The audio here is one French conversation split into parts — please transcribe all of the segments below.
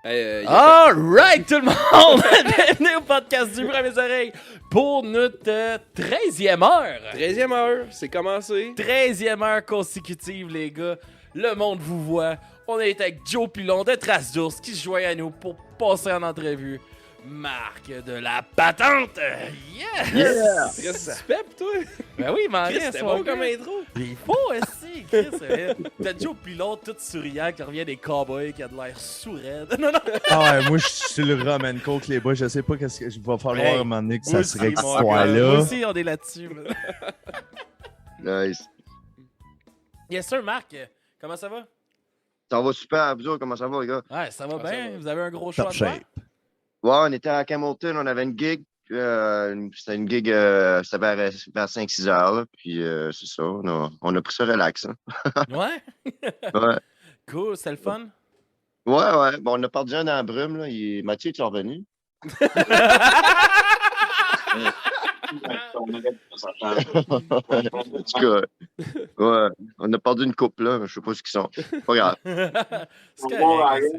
Alright tout le monde! Bienvenue au podcast du bruit à mes oreilles pour notre 13e heure. 13e heure, c'est commencé. 13e heure consécutive, les gars. Le monde vous voit. On est avec Joe Pilon de Trace d'Ours qui se joint à nous pour passer en entrevue. Marc de la patente! Yes! Tu restes suspect, toi? Ben oui, mais Chris, c'était bon comme intro. Il faut aussi, Chris. T'as Joe Pilon tout souriant qui revient des cowboys qui a de l'air sourd-raide. Non. Ah ouais, moi je suis le rum and coke, les boys. Je sais pas qu'est-ce que je vais falloir à un moment donné que ça serait que ce Moi soir-là. aussi, on est là-dessus. Nice. Yes, sir, Marc. Comment ça va? Ça va super, vous autres, comment ça va, les gars? Ouais, ça va Ah, ça bien. va. Vous avez un gros choix Top de faire? shape. Ouais, on était à Hamilton, on avait une gig. C'était une gig, c'était vers 5-6 heures, là, puis c'est ça, on a pris ça relax. Hein. Ouais? Ouais. Cool, c'est le fun? Ouais. Bon, on a perdu un dans la brume, là. Mathieu est revenu. En tout cas, ouais, on a perdu une couple, là. Je sais pas ce qu'ils sont. Pas grave. C'est correct.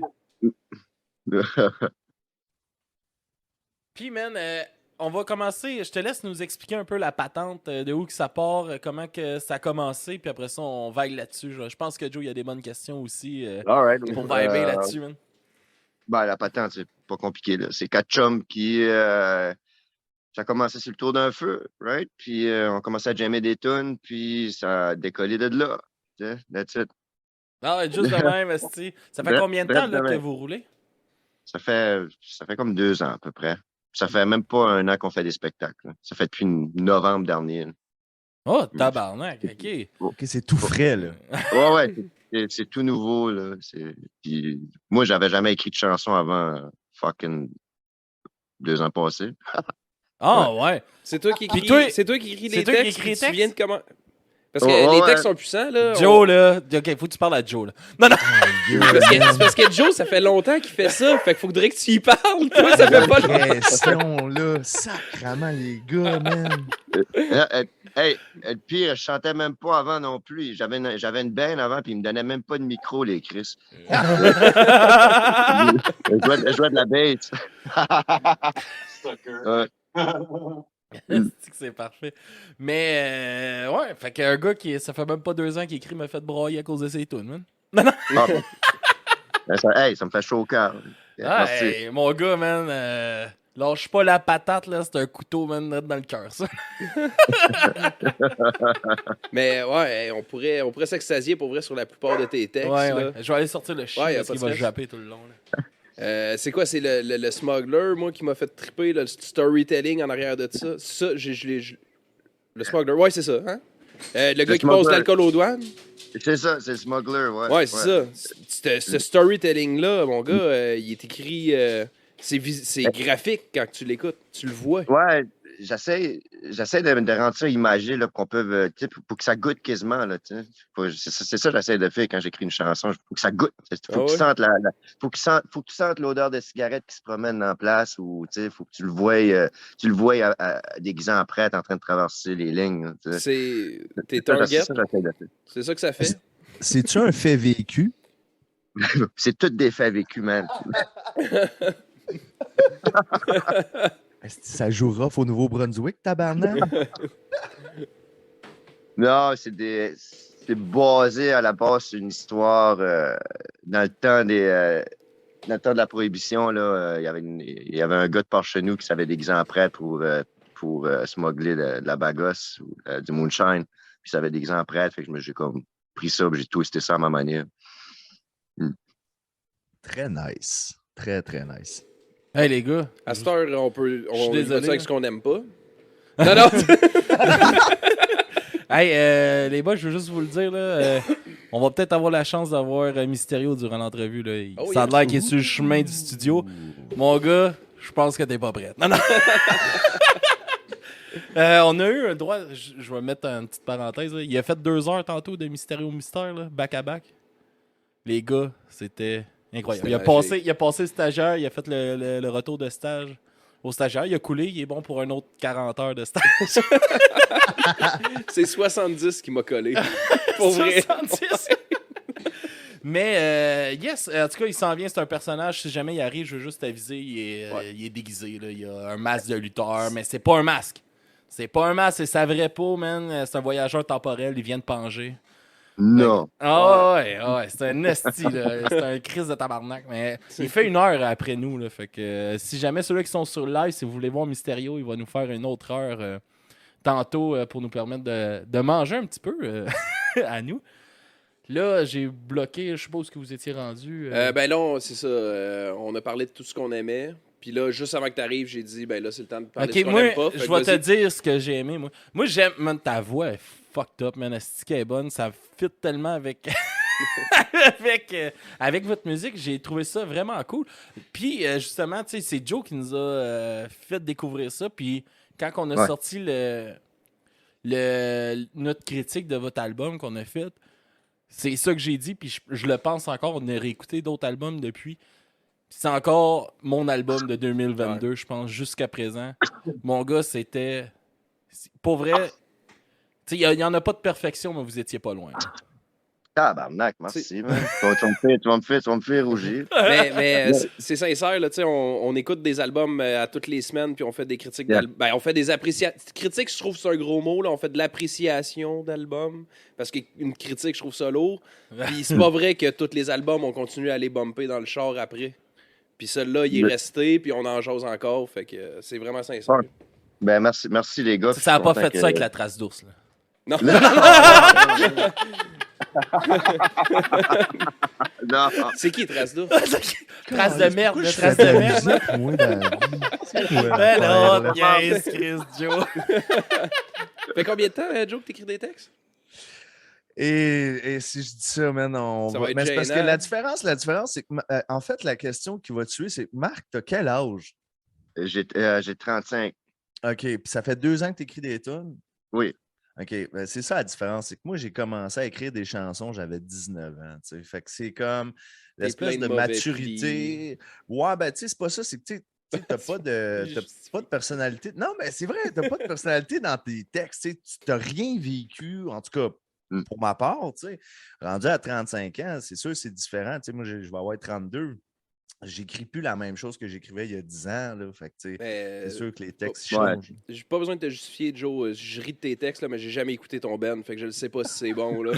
Puis, man, on va commencer. Je te laisse nous expliquer un peu la patente, de où que ça part, comment que ça a commencé, puis après ça, on vaille là-dessus. Je pense que Joe, il y a des bonnes questions aussi All right. pour vibrer là-dessus, man. Ben, la patente, c'est pas compliqué, là. C'est 4 chums qui... ça a commencé sur le tour d'un feu, right? Puis on commençait à jammer des tunes, puis ça a décollé de là. Tu sais, that's it. Ah, ouais, juste de même, esti. Ça fait combien de temps là, que vous roulez? Ça fait comme 2 ans à peu près. Ça fait même pas 1 an qu'on fait des spectacles. Là. Ça fait depuis novembre dernier. Là. Oh, tabarnak, ok. Ok, c'est tout frais, là. Ouais, c'est tout nouveau. Là. Puis, moi, j'avais jamais écrit de chanson avant fucking 2 ans passés. Ah, ouais. C'est toi qui écris, Puis toi- c'est toi qui écris c'est les toi qui textes. écris les Tu viens de textes? comment... Parce que Ouais, les ouais. textes sont puissants, là. Joe, là. Ok, faut que tu parles à Joe, là. Non. C'est parce que Joe, ça fait longtemps qu'il fait ça. Fait qu'il faudrait que tu y parles. Toi, ça fait pas longtemps. Pression, là. Sacrement, les gars, man. Hey, le pire, je chantais même pas avant non plus. J'avais une band avant, puis ils me donnaient même pas de micro, les Chris. Je jouais de la bass. Ouais. C'est que c'est parfait. Mais, ouais, fait qu'un gars qui, ça fait même pas 2 ans qu'il écrit m'a fait broyer à cause de ses tunes, man. Ah, bon. Ça me fait chaud au cœur. Ah, Merci. hey, mon gars, man, lâche pas la patate, là, c'est un couteau, man, dans le cœur, ça. Mais ouais, on pourrait s'extasier pour vrai sur la plupart de tes textes. Ouais, là. ouais. Je vais aller sortir le chien Ouais, y a parce pas qu'il de va stress. japper tout le long, là. C'est quoi? C'est le smuggler, moi, qui m'a fait triper, là, le storytelling en arrière de ça. Ça, le smuggler, ouais, c'est ça, hein? Le gars qui smuggler. passe de l'alcool aux douanes? C'est ça, c'est le smuggler, ouais. Ouais, c'est ça. Ce storytelling-là, mon gars, il est écrit... c'est graphique quand tu l'écoutes. Tu le vois. Ouais, j'essaie de rendre ça imagé, là, pour qu'on peut, tu sais, pour que ça goûte quasiment, là, tu sais. C'est ça que j'essaie de faire quand j'écris une chanson. Faut que ça goûte. Faut que tu sentes faut que tu sentes l'odeur de cigarette qui se promène dans la place ou, tu sais, faut que tu le vois déguisé en prêtre en train de traverser les lignes, là, tu sais. C'est tes C'est targets. ça que j'essaie de faire. C'est ça que ça fait. C'est-tu un fait vécu? C'est tout des faits vécus, man. Est-ce que ça joue rough au Nouveau-Brunswick, tabarnak? Non, c'est basé à la base sur une histoire dans le temps de la Prohibition, là, il y avait un gars de par chez nous qui savait déguiser en prêtre pour smuggler de la bagasse ou du moonshine. Puis ça avait déguisé en prêtre, fait que j'ai comme pris ça, puis j'ai twisté ça à ma manière. Très nice. Très, très nice. Hey, les gars. À cette heure, on suis désolé, va avec là. ce qu'on n'aime pas. Non. Hey, les boys, je veux juste vous le dire, là. On va peut-être avoir la chance d'avoir Mysterio durant l'entrevue, là. Oh, Ça a yes. l'air qu'il est sur le chemin du studio. Mon gars, je pense que t'es pas prêt. Non. On a eu un droit, je vais mettre une petite parenthèse, là. Il a fait 2 heures tantôt de Mysterio Mystère, là, back à back. Les gars, c'était incroyable. C'était Il a passé le stagiaire, il a fait le retour de stage au stagiaire. Il a coulé, il est bon pour un autre 40 heures de stage. C'est 70 qui m'a collé. Pour vrai. 70. Mais, yes, en tout cas, il s'en vient, c'est un personnage. Si jamais il arrive, je veux juste t'aviser, il est déguisé. Là. Il a un masque de lutteur, mais c'est pas un masque. C'est pas un masque, c'est sa vraie peau, man. C'est un voyageur temporel, il vient de Pangée. Non. Ouais, c'est un esti, là. C'est un crise de tabarnak. Mais il fait 1 heure après nous, là. Fait que si jamais ceux-là qui sont sur le live, si vous voulez voir Mysterio, il va nous faire une autre heure tantôt pour nous permettre de manger un petit peu à nous. Là, j'ai bloqué, je suppose que vous étiez rendu. Ben là, c'est ça. On a parlé de tout ce qu'on aimait. Puis là, juste avant que tu arrives, j'ai dit, ben là, c'est le temps de parler de ce qu'on moi, aime pas. Fait je que vais te vas-y. dire ce que j'ai aimé. Moi j'aime. Man, ta voix est fucked up, man. Asti qu'elle est bonne. Ça fit tellement avec. avec votre musique. J'ai trouvé ça vraiment cool. Puis, justement, tu sais, c'est Joe qui nous a fait découvrir ça. Puis, quand on a sorti notre critique de votre album qu'on a fait, c'est ça que j'ai dit. Puis, je le pense encore. On a réécouté d'autres albums depuis. C'est encore mon album de 2022, je pense, jusqu'à présent. Mon gars, c'était... Pour vrai, il n'y en a pas de perfection, mais vous étiez pas loin. Tabarnak, merci, man. Tu vas me faire rougir. Mais c'est sincère, là, on écoute des albums à toutes les semaines, puis on fait des critiques d'albums. Ben, on fait des appréciations. Critique, je trouve que c'est un gros mot, là. On fait de l'appréciation d'albums. Parce qu'une critique, je trouve ça lourd. Puis c'est pas vrai que tous les albums, on continue à les bumper dans le char après. Puis celui-là, il est resté, puis on en jase encore. Fait que c'est vraiment sincère. Ben, merci les gars. Ça n'a pas fait ça avec la trace d'ours, là. Non. Non. C'est qui, Trace d'ours? Trace de merde, Pourquoi je trace fais de la merde. musique, moi, dans la vie? C'est quoi, Ben l'affaire, non, là? yes, Chris, Joe. Fait combien de temps, Joe, que t'écris des textes? Et si je dis ça, man, Ça va être mais c'est parce que gênant. la différence, c'est que, en fait, la question qui va tuer, c'est Marc, t'as quel âge? J'ai 35. OK, puis ça fait 2 ans que tu écris des tunes? Oui. OK, ben c'est ça la différence. C'est que moi, j'ai commencé à écrire des chansons, j'avais 19 ans. Tu sais. Fait que c'est comme l'espèce plein de de mauvais maturité. Ouais, ben tu sais, c'est pas ça. C'est que tu n'as pas de personnalité. Non, mais c'est vrai, tu n'as pas de personnalité dans tes textes. Tu n'as rien vécu, en tout cas, pour ma part. Tu sais. Rendu à 35 ans, c'est sûr, c'est différent. Tu sais, moi, je vais avoir 32. J'écris plus la même chose que j'écrivais il y a 10 ans. Là. Fait que, c'est sûr que les textes changent. J'ai pas besoin de te justifier, Joe. Je ris de tes textes, là, mais j'ai jamais écouté ton band. Fait que je ne sais pas si c'est bon. Là.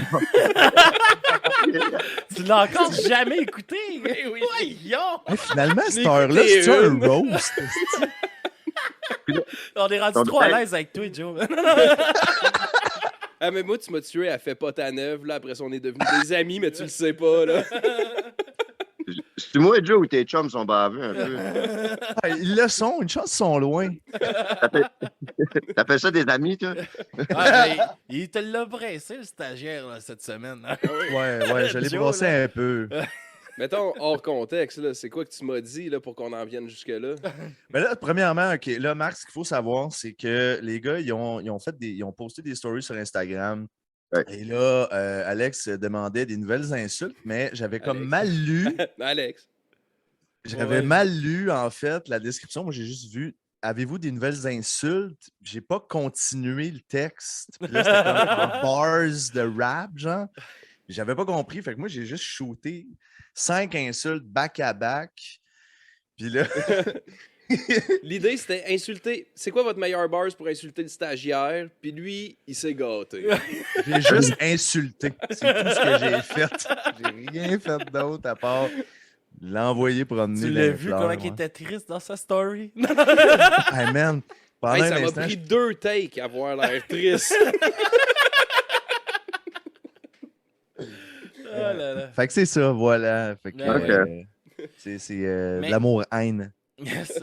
Tu l'as encore jamais écouté? Oui. Voyons! Hey, finalement, J'ai cette heure-là, écouté c'est un une. roast. On est rendu trop à l'aise avec toi, Joe. Ah, mais moi, tu m'as tué à Fait pas ta neuve. Là. Après ça, on est devenus des amis, mais tu le sais pas. Là. C'est moi et Joe ou tes chums sont baveux un peu? Ils le sont, une chance, ils sont loin. T'appelles ça des amis, toi? Il te l'a pressé, le stagiaire, là, cette semaine. Hein? Ouais, je l'ai Joe, brossé là. un peu. Mettons, hors contexte, là, c'est quoi que tu m'as dit là, pour qu'on en vienne jusque-là? Mais là, premièrement, OK, là, Marc, ce qu'il faut savoir, c'est que les gars, ils ont posté des stories sur Instagram. Ouais. Et là, Alex demandait des nouvelles insultes, mais j'avais comme mal lu. Alex. J'avais mal lu, en fait, la description. Moi, j'ai juste vu « Avez-vous des nouvelles insultes? » J'ai pas continué le texte. Puis là, c'était comme en bars de rap, genre. J'avais pas compris. Fait que moi, j'ai juste shooté 5 insultes back-à-back. Puis là... L'idée, c'était insulter. C'est quoi votre meilleur bars pour insulter le stagiaire? Puis lui, il s'est gâté. J'ai juste insulté. C'est tout ce que j'ai fait. J'ai rien fait d'autre à part l'envoyer promener. Tu l'as vu comment il était triste dans sa story? Hey man, pendant Hey, un ça m'a instant, pris 2 takes à avoir l'air triste. Oh là là. Fait que c'est ça, voilà. Fait que, Ouais. c'est Mais- de l'amour-haine. Yes.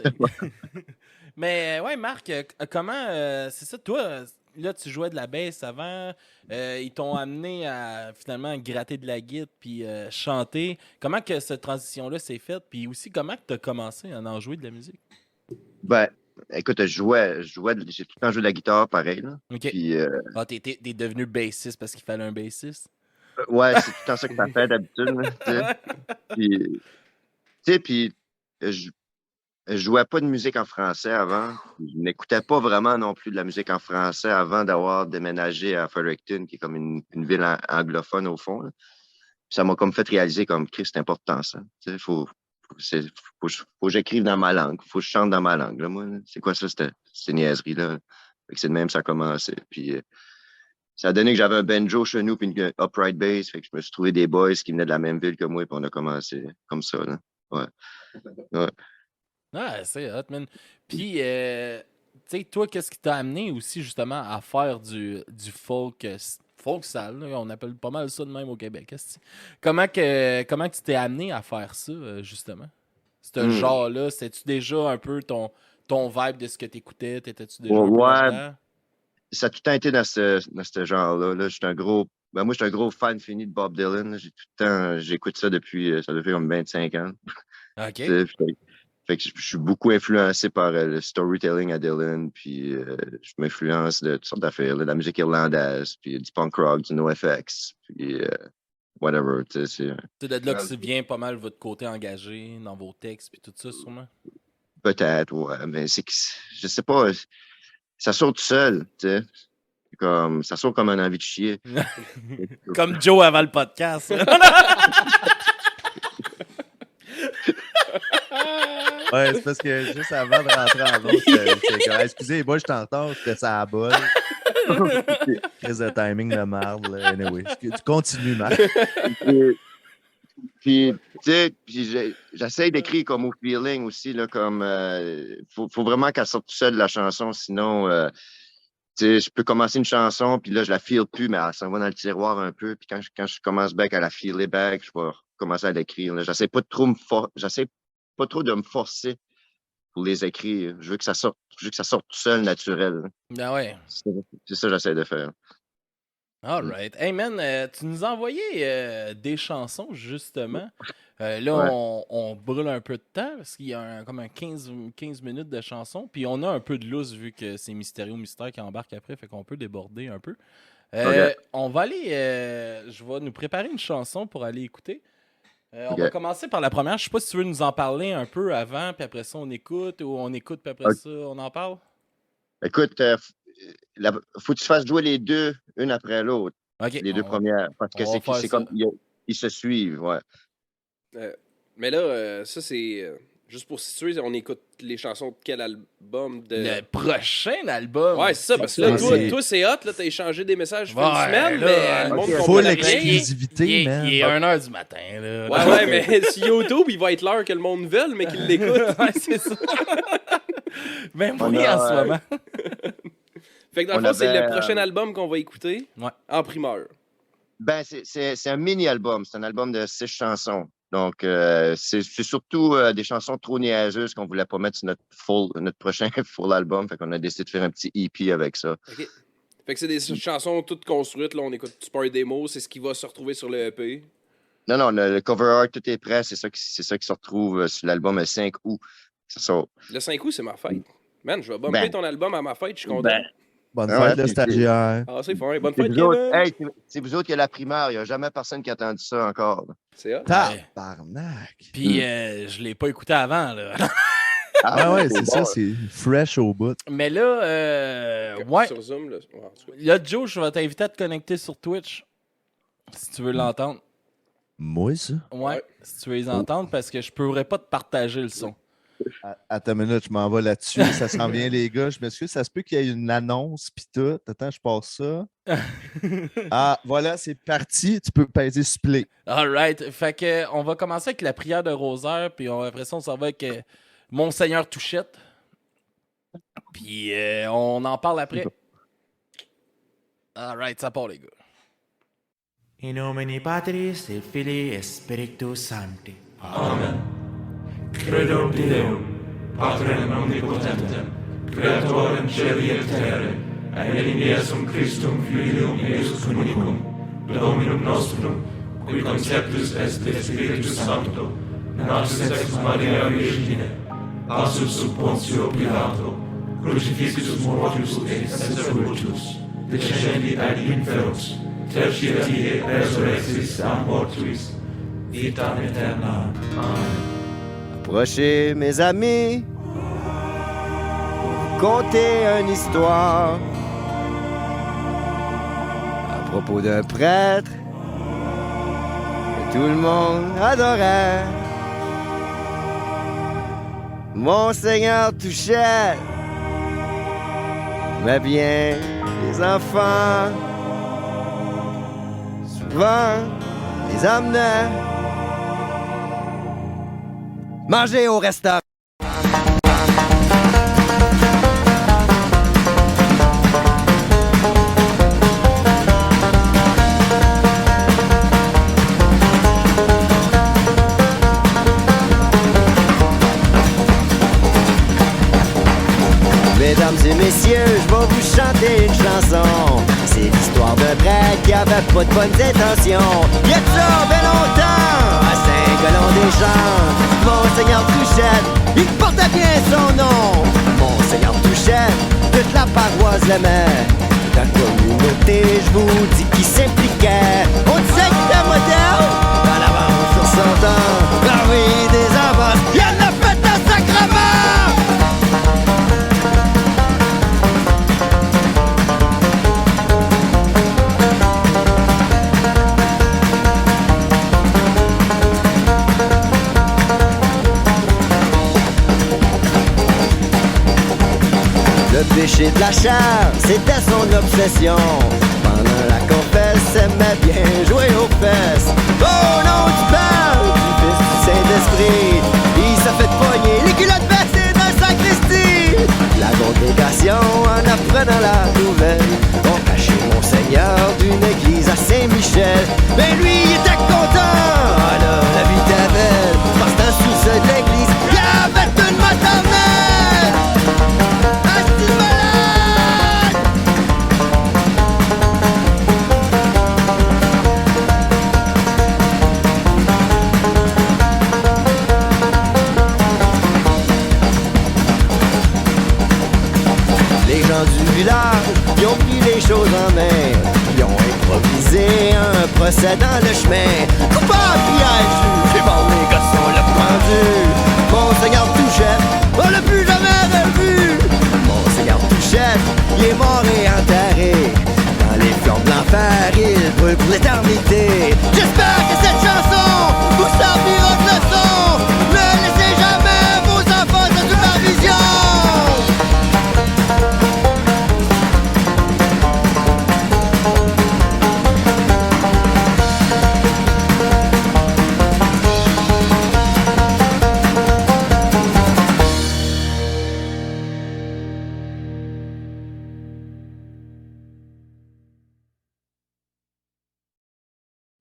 Mais ouais, Marc, comment c'est ça, toi, là, tu jouais de la bass avant, ils t'ont amené à finalement gratter de la guitare puis chanter. Comment que cette transition-là s'est faite? Puis aussi, comment que tu as commencé à en jouer de la musique? Ben, écoute, j'ai tout le temps joué de la guitare, pareil. Là. OK. Puis, Ah, t'es devenu bassiste parce qu'il fallait un bassiste? ouais, c'est tout le temps ça que ça fait d'habitude. Là, tu sais. Puis, je jouais pas de musique en français avant. Je n'écoutais pas vraiment non plus de la musique en français avant d'avoir déménagé à Fredericton, qui est comme une ville anglophone au fond. Là. ça m'a comme fait réaliser comme Christ, c'est important ça. Tu sais, faut que j'écrive dans ma langue, faut que je chante dans ma langue. Là, moi, c'est quoi ça, cette niaiserie-là? Fait que c'est de même ça a commencé. Puis ça a donné que j'avais un banjo chez nous puis une upright bass. Fait que je me suis trouvé des boys qui venaient de la même ville que moi, puis on a commencé comme ça. Là. Ouais. Ah, c'est hot, man. Puis, tu sais, toi, qu'est-ce qui t'a amené aussi, justement, à faire du folk sale, là? On appelle pas mal ça de même au Québec. Comment tu t'es amené à faire ça, justement? Ce genre-là, c'était-tu déjà un peu ton vibe de ce que t'écoutais? T'étais-tu déjà un peu là-dedans? Ça a tout le temps été dans ce genre-là. Là, moi, j'étais un gros fan fini de Bob Dylan. Là. J'écoute ça depuis, ça fait comme 25 ans. OK. Fait que je suis beaucoup influencé par le storytelling à Dylan, puis je m'influence de toutes sortes d'affaires, de la musique irlandaise, puis du punk rock, du NoFX, puis whatever. C'est de là que vient pas mal votre côté engagé dans vos textes, puis tout ça, sûrement? Peut-être, ouais, mais c'est que, je sais pas, ça sort tout seul, tu sais. Ça sort comme un envie de chier. Comme Joe avant le podcast. Ouais, c'est parce que juste avant de rentrer en autre, j'étais comme, excusez, moi, je t'entends, j'étais ça à la bolle. Crise de timing de merde, là. Anyway, tu continues, Marc. Puis, tu sais, j'essaie d'écrire comme au feeling aussi, là, comme, faut vraiment qu'elle sorte tout seul de la chanson, sinon, tu sais, je peux commencer une chanson, puis là, je la feel plus, mais elle s'en va dans le tiroir un peu, puis quand je commence back à la feeler back, je vais commencer à l'écrire, là. J'essaie pas trop de me forcer pour les écrire. Je veux que ça sorte tout seul, naturel. Ben ouais. C'est ça que j'essaie de faire. All right. Hey man, tu nous as envoyé des chansons, justement. Là, on brûle un peu de temps parce qu'il y a comme un 15 minutes de chansons. Puis on a un peu de lousse vu que c'est Mystérieux Mystère qui embarque après, fait qu'on peut déborder un peu. On va aller... je vais nous préparer une chanson pour aller écouter. On va commencer par la première. Je sais pas si tu veux nous en parler un peu avant, puis après ça, on écoute, ou on écoute, puis après ça, on en parle? Écoute, faut que tu fasses jouer les deux, une après l'autre. Okay, les deux premières. Parce que c'est comme... Ils se suivent, ouais. Mais là, ça, c'est... juste pour situer, on écoute les chansons de quel album? Le prochain album. Ouais, c'est ça, parce que là, toi, c'est hot, là, t'as échangé des messages une semaine, mais le monde comprend full rien. exclusivité, man. Il est 1h du matin, là. Ouais, mais sur YouTube, il va être l'heure que le monde veut, mais qu'il l'écoute. Ouais, c'est ça. Même oui, en ce moment. Fait que dans le fond, c'est le prochain album qu'on va écouter en primeur. Ben, c'est un mini-album. C'est un album de 6 chansons. Donc, c'est surtout des chansons trop niaiseuses qu'on voulait pas mettre sur notre prochain full album. Fait qu'on a décidé de faire un petit EP avec ça. OK. Fait que c'est des chansons toutes construites. Là, on écoute super démo. C'est ce qui va se retrouver sur le EP. Non, le cover art, tout est prêt. C'est ça qui se retrouve sur l'album le 5 août. Ça sort. Le 5 août, c'est ma fête. Man, je vais bumper ton album à ma fête. Je suis content. Bonne fête, le stagiaire. Ah, c'est fort. Bonne fête, Kevin. C'est vous autres qui avez la primaire. Il n'y a jamais personne qui a entendu ça encore. C'est ça. Tabarnak. Puis, je l'ai pas écouté avant, là. Ouais, c'est ça. C'est fresh au bout. Mais là, ouais. Sur Zoom, là. Là, Joe, je vais t'inviter à te connecter sur Twitch. Si tu veux l'entendre. Moi, ça? Ouais, si tu veux les entendre, parce que je pourrais pas te partager le son. Attends une minute, je m'en vais là-dessus. Ça s'en vient, les gars. Je m'excuse, ça se peut qu'il y ait une annonce pis tout. Attends, je passe ça. Voilà, c'est parti. Tu peux peser play. All right. Fait que on va commencer avec la prière de Rosaire, puis après ça, on s'en va avec Monseigneur Touchette. Puis on en parle après. All right, ça part, les gars. In nomine Patris et Filii et Spiritus Sancti. Amen. Credo Deum, Patrem omnipotentem, Creatorem Caeli et Terrae, et in Iesum Christum Filium eius unicum, Dominum nostrum, qui conceptus est de Spiritus Sancto, nascit ex Maria Virgine, passus sub Pontio Pilato, crucifixus mortius et sepultus, descendi ad inferos, tertia die resurrexis a mortuis, vitam aeterna. Amen. Approchez, mes amis, pour conter une histoire à propos d'un prêtre tout le monde adorait. Monseigneur Touchette, mais bien les enfants, souvent les amenaient manger au restaurant. Mesdames et messieurs, je vais vous chanter une chanson. C'est l'histoire d'un prêtre qui avait pas de bonnes intentions. Il y a de ça bien longtemps, à Saint-Golon-des-Champs, Monseigneur Touchette, il portait bien son nom. Monseigneur Touchette, toute la paroisse l'aimait. Dans la communauté, je vous dis qu'il s'impliquait. On disait qu'il était moderne, en avance sur son temps. Ah oui, des avances, il y en a fait un sacrement. Le péché de la chair, c'était son obsession. Pendant la confesse, aimait bien jouer aux fesses. Au nom du Père, du Fils, du Saint-Esprit, il s'est fait pogner les culottes baissées dans le sacristie. La congrégation, en apprenant la nouvelle, ont caché Monseigneur d'une église à Saint-Michel. Mais lui, il était content, alors la vie était belle. Parce que dans le sous-sol de l'église, il y avait une maternelle. Les gens du village, ils ont pris les choses en main. Ils ont improvisé un procès dans le chemin. Coupable, piège, les bons les garçons l'ont pendu. Monseigneur Touchette, on l'a plus jamais revu. Monseigneur Touchette, il est mort et enterré. Dans les flammes de l'enfer, il brûle pour l'éternité. J'espère que cette chanson vous servira de leçon. Ne laissez jamais vos enfants sans supervision.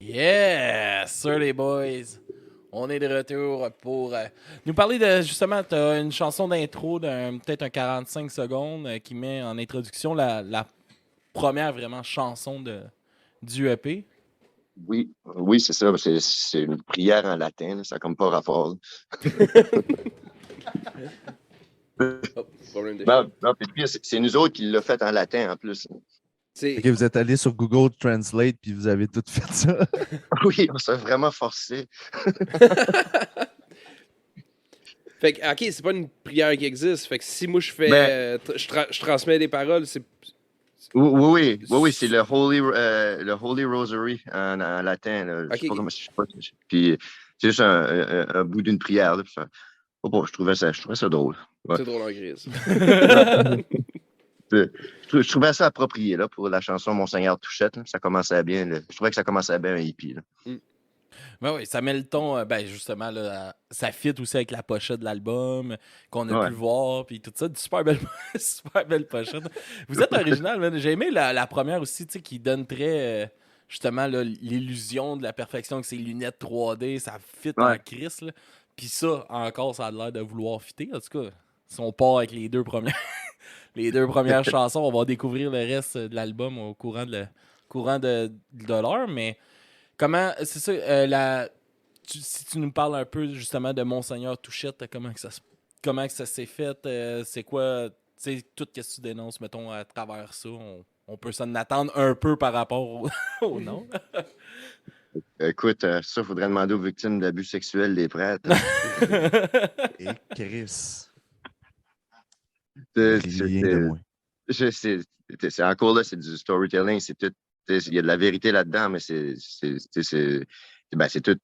Yes, sir, les boys. On est de retour pour nous parler de, justement, tu as une chanson d'intro d'un peut-être un 45 secondes qui met en introduction la première vraiment chanson du EP. Oui, oui, c'est ça. C'est une prière en latin, là, ça n'a comme pas rapport. Problème de- Non, puis le pire, c'est nous autres qui l'a fait en latin en plus. C'est- Ok, vous êtes allé sur Google Translate puis vous avez tout fait ça. Oui, on s'est vraiment forcé. Fait que, ok, c'est pas une prière qui existe. Fait que si moi je fais. Ben- Je transmets des paroles, c'est. Oui, c'est le Holy Rosary en latin. Là. Ok, Je sais pas ok. comment je sais pas. Puis c'est juste un bout d'une prière. Là, puis je trouvais ça drôle. Ouais. C'est drôle en grise. Je trouvais ça approprié là, pour la chanson Monseigneur Touchette. Là. Ça commençait bien. Là. Je trouvais que ça commençait bien un hippie. Là. Ben oui, ça met le ton, justement, là, ça fit aussi avec la pochette de l'album qu'on a pu voir, puis tout ça. Super belle, super belle pochette. Vous êtes original, man. J'ai aimé la première aussi, tu sais, qui donne très, justement, là, l'illusion de la perfection avec ses lunettes 3D. Ça fit en crise, là. Puis ça, encore, ça a l'air de vouloir fitter. En tout cas, si on part avec les deux premières, les deux premières chansons, on va découvrir le reste de l'album au courant de l'heure, mais... Comment, c'est ça, si tu nous parles un peu justement de Monseigneur Touchette, comment que ça s'est fait, c'est quoi, tu sais, tout ce que tu dénonces, mettons, à travers ça, on peut s'en attendre un peu par rapport au nom. Écoute, ça, il faudrait demander aux victimes d'abus sexuels des prêtres. Et Chris. C'est Rien de moins. c'est encore là, c'est du storytelling, c'est tout. Il y a de la vérité là-dedans, mais Ben, c'est tout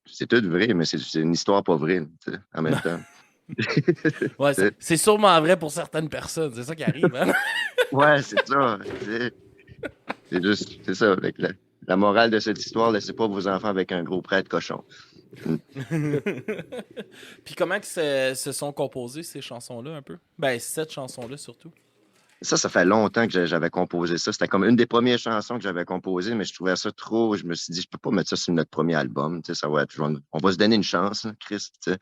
vrai, mais c'est une histoire pas vraie, tu sais, en même temps. Ouais, c'est sûrement vrai pour certaines personnes. C'est ça qui arrive, hein? Ouais, c'est ça. C'est ça. Avec la morale de cette histoire, laissez pas vos enfants avec un gros prêtre cochon. Puis comment que se sont composées ces chansons-là un peu? Ben, cette chanson-là surtout. Ça fait longtemps que j'avais composé ça. C'était comme une des premières chansons que j'avais composées, mais je trouvais ça trop. Je me suis dit, je peux pas mettre ça sur notre premier album. Tu sais, ça va être, on va se donner une chance, hein, Chris. Tu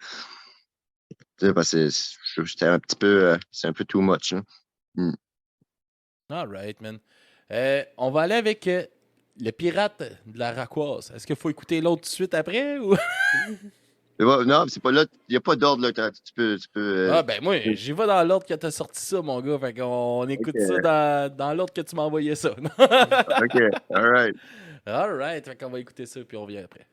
sais, parce que c'était un petit peu, c'est un peu too much. Hein. All right, man. On va aller avec le pirate de la Racquoise. Est-ce qu'il faut écouter l'autre tout de suite après? Ou... Non, c'est pas là. Il n'y a pas d'ordre là. Tu peux. Ah, ben moi, j'y vais dans l'ordre que t'as sorti ça, mon gars. Fait qu'on écoute ça dans l'ordre que tu m'as envoyé ça. OK, all right. All right, fait qu'on va écouter ça, puis on revient après.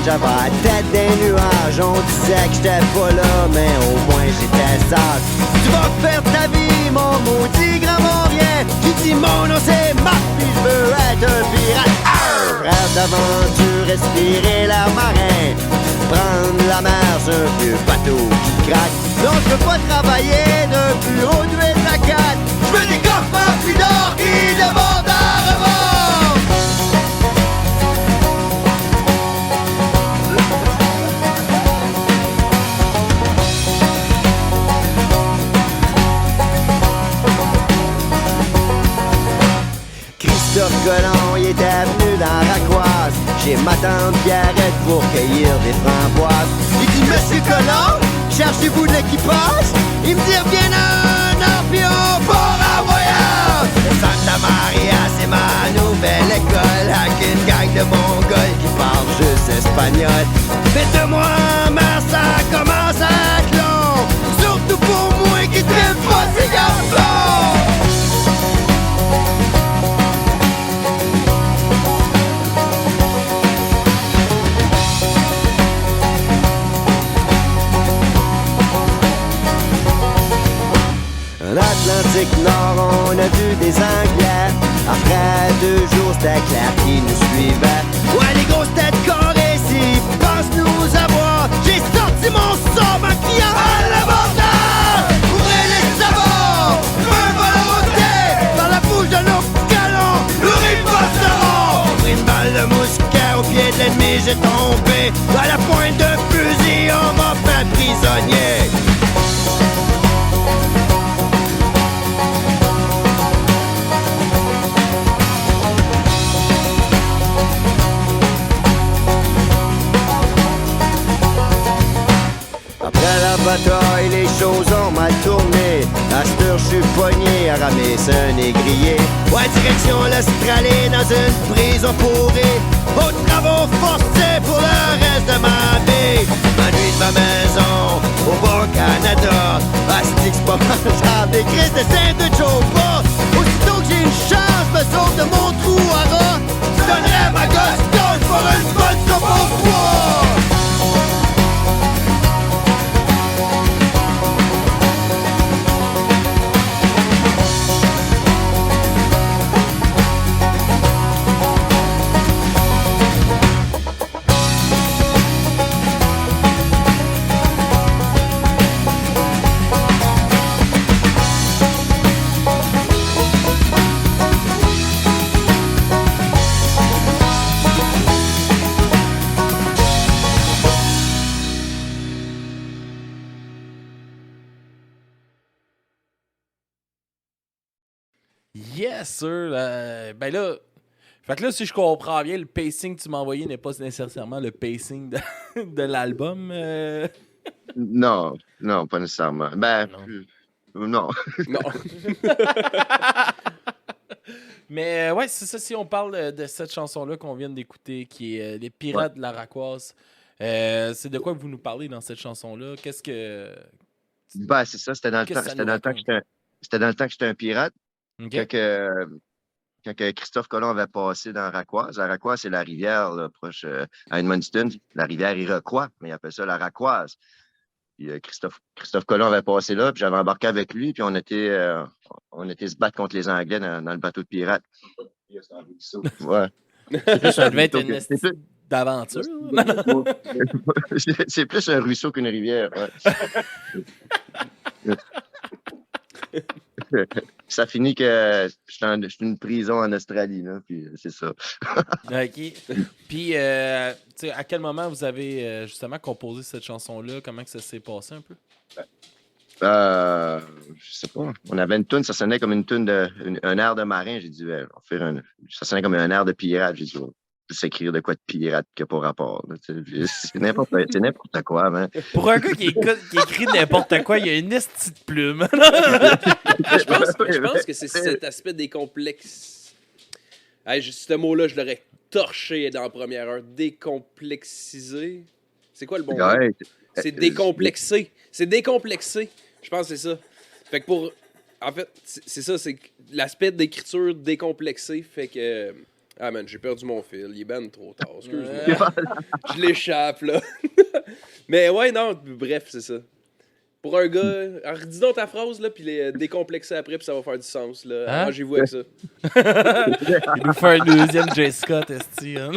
J'avais la tête des nuages, on disait que j'étais pas là, mais au moins j'étais sage. Tu vas faire ta vie, mon maudit grand Montréal. Qui dit mon nom c'est Marc, puis je veux être un pirate. Rêve d'aventure, respirer l'air marin, prendre la mer sur un vieux bateau qui craque. Non, je veux pas travailler d'un bureau de 8 à 4. Je veux des coffres remplis d'or qui demandent à revendre. Christophe Colomb, il était venu dans Racquoise chez ma tante Pierrette pour cueillir des framboises. Il dit, Monsieur Colomb, cherchez-vous de l'équipage? Il me dit, reviens dans un an, puis on part en voyage. Le Santa Maria, c'est ma nouvelle école, avec une gang de Mongols qui parlent juste espagnol. Mais de moi en mer, ça commence à être long, surtout pour moi qui tripe pas ces garçons. L'Atlantique Nord, on a vu des Anglais. Après 2 jours, c'était clair qu'ils nous suivaient. Ouais, les grosses têtes carrées, s'ils pensent nous avoir. J'ai sorti mon sort en criant à l'abordage. Ouvrez les sabots, feu volonté, dans la bouche de nos canons, nous riposterons. Pris une balle de mousquet au pied de l'ennemi, j'ai tombé. À la pointe d'un fusil, on m'a fait prisonnier. Après la bataille, les choses ont mal tourné. À cette heure, je suis pogné à ramer un négrier. Ouais, direction l'Australie, dans une prison pourrie. Aux travaux forcés pour le reste de ma vie. Ma nuit de ma maison, au Bas-Canada. Asti que c'est pas mangeable, des crises de Saint-Euchopa. Aussitôt que j'ai une chance, me sauve de mon trou à rat. Je donnerais ma gosse gauche pour une bonne soupe au poids. Yes, sir. Ben là, fait que là, si je comprends bien, le pacing que tu m'as envoyé n'est pas nécessairement le pacing de l'album. Non, pas nécessairement. Ben, non. Non. Mais ouais, c'est ça, si on parle de cette chanson-là qu'on vient d'écouter, qui est Les Pirates de la Racquoise, C'est de quoi vous nous parlez dans cette chanson-là? Qu'est-ce que... Ben, c'est ça, c'était dans le Qu'est-ce temps. que ça C'était nous dans le temps raconte? c'était dans le temps que j'étais un pirate. OK. Quand que Christophe Colomb avait passé dans Racquoise. La Racquoise, c'est la rivière là, proche à Edmundston. La rivière Iroquois, mais il appelle ça la Racquoise. Puis Christophe Colomb avait passé là, puis j'avais embarqué avec lui, puis on était se battre contre les Anglais dans le bateau de pirates. Ouais. Ça devait être une C'est plus- d'aventure. c'est plus un ruisseau qu'une rivière. Ouais. Ça finit que je suis dans une prison en Australie, là, puis c'est ça. OK. Puis, tu sais, à quel moment vous avez justement composé cette chanson-là? Comment que ça s'est passé un peu? Je sais pas. On avait une toune, ça sonnait comme une toune un air de marin. J'ai dit, on va faire ça sonnait comme un air de pirate. J'ai dit, on va juste écrire de quoi de pirate qui n'a pas rapport. Là, c'est n'importe quoi, man. Pour un gars qui écrit n'importe quoi, il y a une esti de plume. Je pense que c'est cet aspect décomplexe. Hey, ce mot-là, je l'aurais torché dans la première heure. Décomplexiser. C'est quoi le bon mot? Ouais, C'est décomplexé. C'est décomplexé. Je pense que c'est ça. Fait que en fait, c'est ça. C'est l'aspect d'écriture décomplexé fait que... Ah man, j'ai perdu mon fil. Il est ben trop tard. Excuse-moi. Je l'échappe, là. Mais ouais, non. Bref, c'est ça. Pour un gars... Alors, dis donc ta phrase, là, puis les décomplexer après, puis ça va faire du sens, là. Hein? Arrangez-vous avec ça. Il nous fait un deuxième J. Scott, esti. Hein.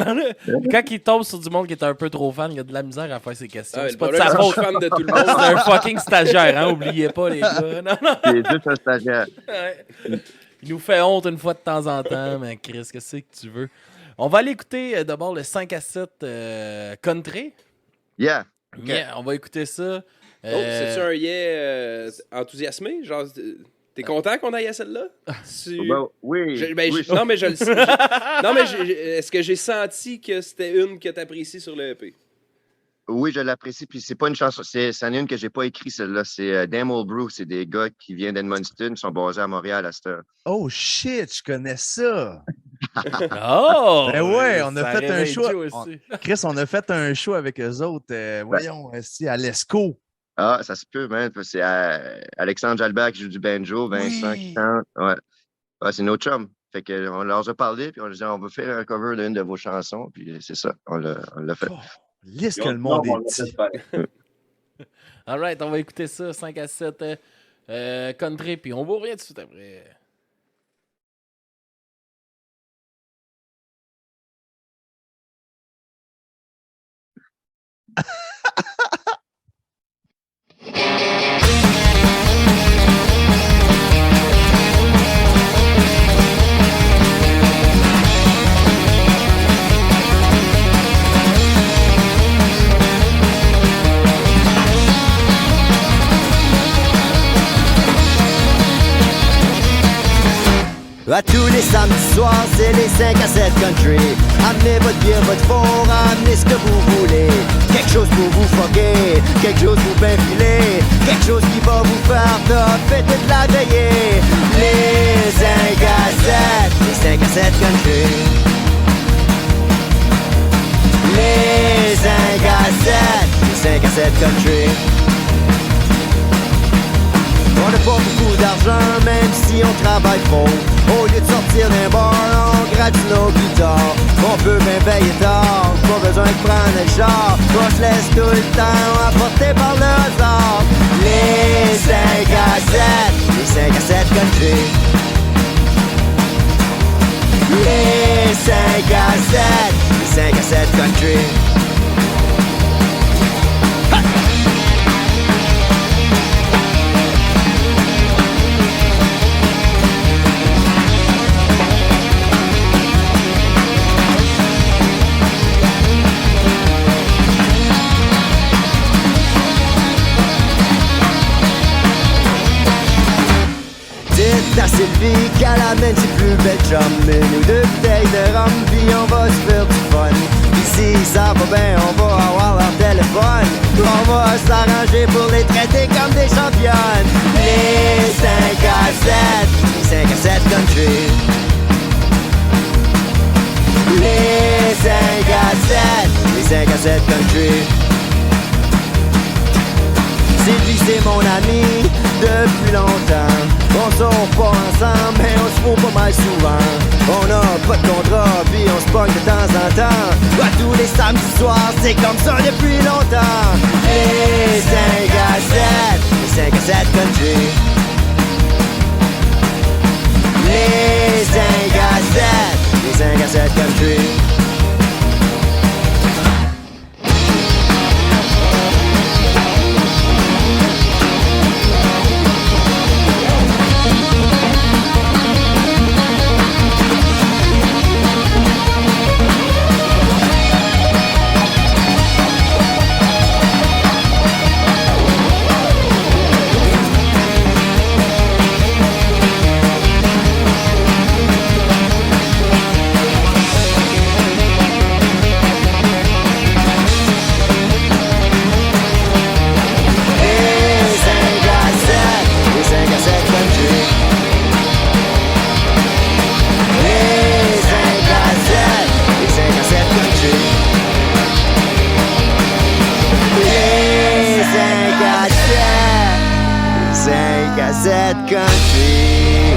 Quand il tombe sur du monde qui est un peu trop fan, il a de la misère à faire ses questions. Ah, c'est le pas de problème, sa c'est que je faute. suis fan de tout le C'est monde. un fucking stagiaire, hein. Oubliez pas, les gars. Non. c'est juste un stagiaire. Ouais. Il nous fait honte une fois de temps en temps, mais Chris, qu'est-ce que c'est que tu veux? On va aller écouter d'abord le 5 à 7 Country. Yeah. Yeah, on va écouter ça. Oh, c'est-tu un yeah enthousiasmé? Genre, t'es content qu'on aille à celle-là? Oui. Non, mais je le sais. Non, mais est-ce que j'ai senti que c'était une que t'apprécies sur le EP? Oui, je l'apprécie. Puis c'est pas une chanson. C'en est une que j'ai pas écrite, celle-là. C'est Damn Old Brew. C'est des gars qui viennent d'Edmundston, qui sont basés à Montréal à cette heure. Oh shit, je connais ça. Oh! Ben ouais, on a Ça fait un réveille show. Joe aussi. Chris, on a fait un show avec eux autres. Voyons, ici, à l'ESCO. Ah, ça se peut, man. C'est Alexandre Jalbert qui joue du banjo, Vincent qui chante. Ouais. Ouais, c'est nos chums. Fait qu'on leur a parlé, puis on a dit, on veut faire un cover d'une de vos chansons, puis c'est ça, on l'a fait. Oh, liste que le monde est petit. Alright, on va écouter ça, 5 à 7 Country, puis on vous revient tout de suite après. À tous les samedis soirs, c'est les 5 à 7 country. Amenez votre bière, votre four, amenez ce que vous voulez. Quelque chose pour vous foquer, quelque chose pour bien filer, quelque chose qui va vous faire top et toute la veillée. Les 5 à 7, les 5 à 7 country. Les 5 à 7, les 5 à 7 country. On n'a pas beaucoup d'argent, même si on travaille trop. Au lieu de sortir d'un bar, on gratte nos guitares. On peut bien payer tard, pas besoin de prendre le char. On se laisse tout le temps emporter par le hasard. Les 5 à 7, les 5 à 7 country. Les 5 à 7, les 5 à 7 country. Dites à Sylvie qu'elle amène ses plus belles chums. Et nous 2 bouteilles de rhum, puis on va se faire du fun. Ici ça va bien, on va avoir leur téléphone. On va s'arranger pour les traiter comme des championnes. Les 5 à 7, les 5 à 7 country. Les 5 à 7, les 5 à 7 country. country. Sylvie, c'est mon ami depuis longtemps. On sort pas ensemble, mais on se fout pas mal souvent. On n'a pas de contrat, puis on se pogne de temps en temps. À tous les samedis soirs, c'est comme ça depuis longtemps. Les 5 à 7, les 5 à 7 country. Les 5 à 7, les 5 à 7 country. Cette country.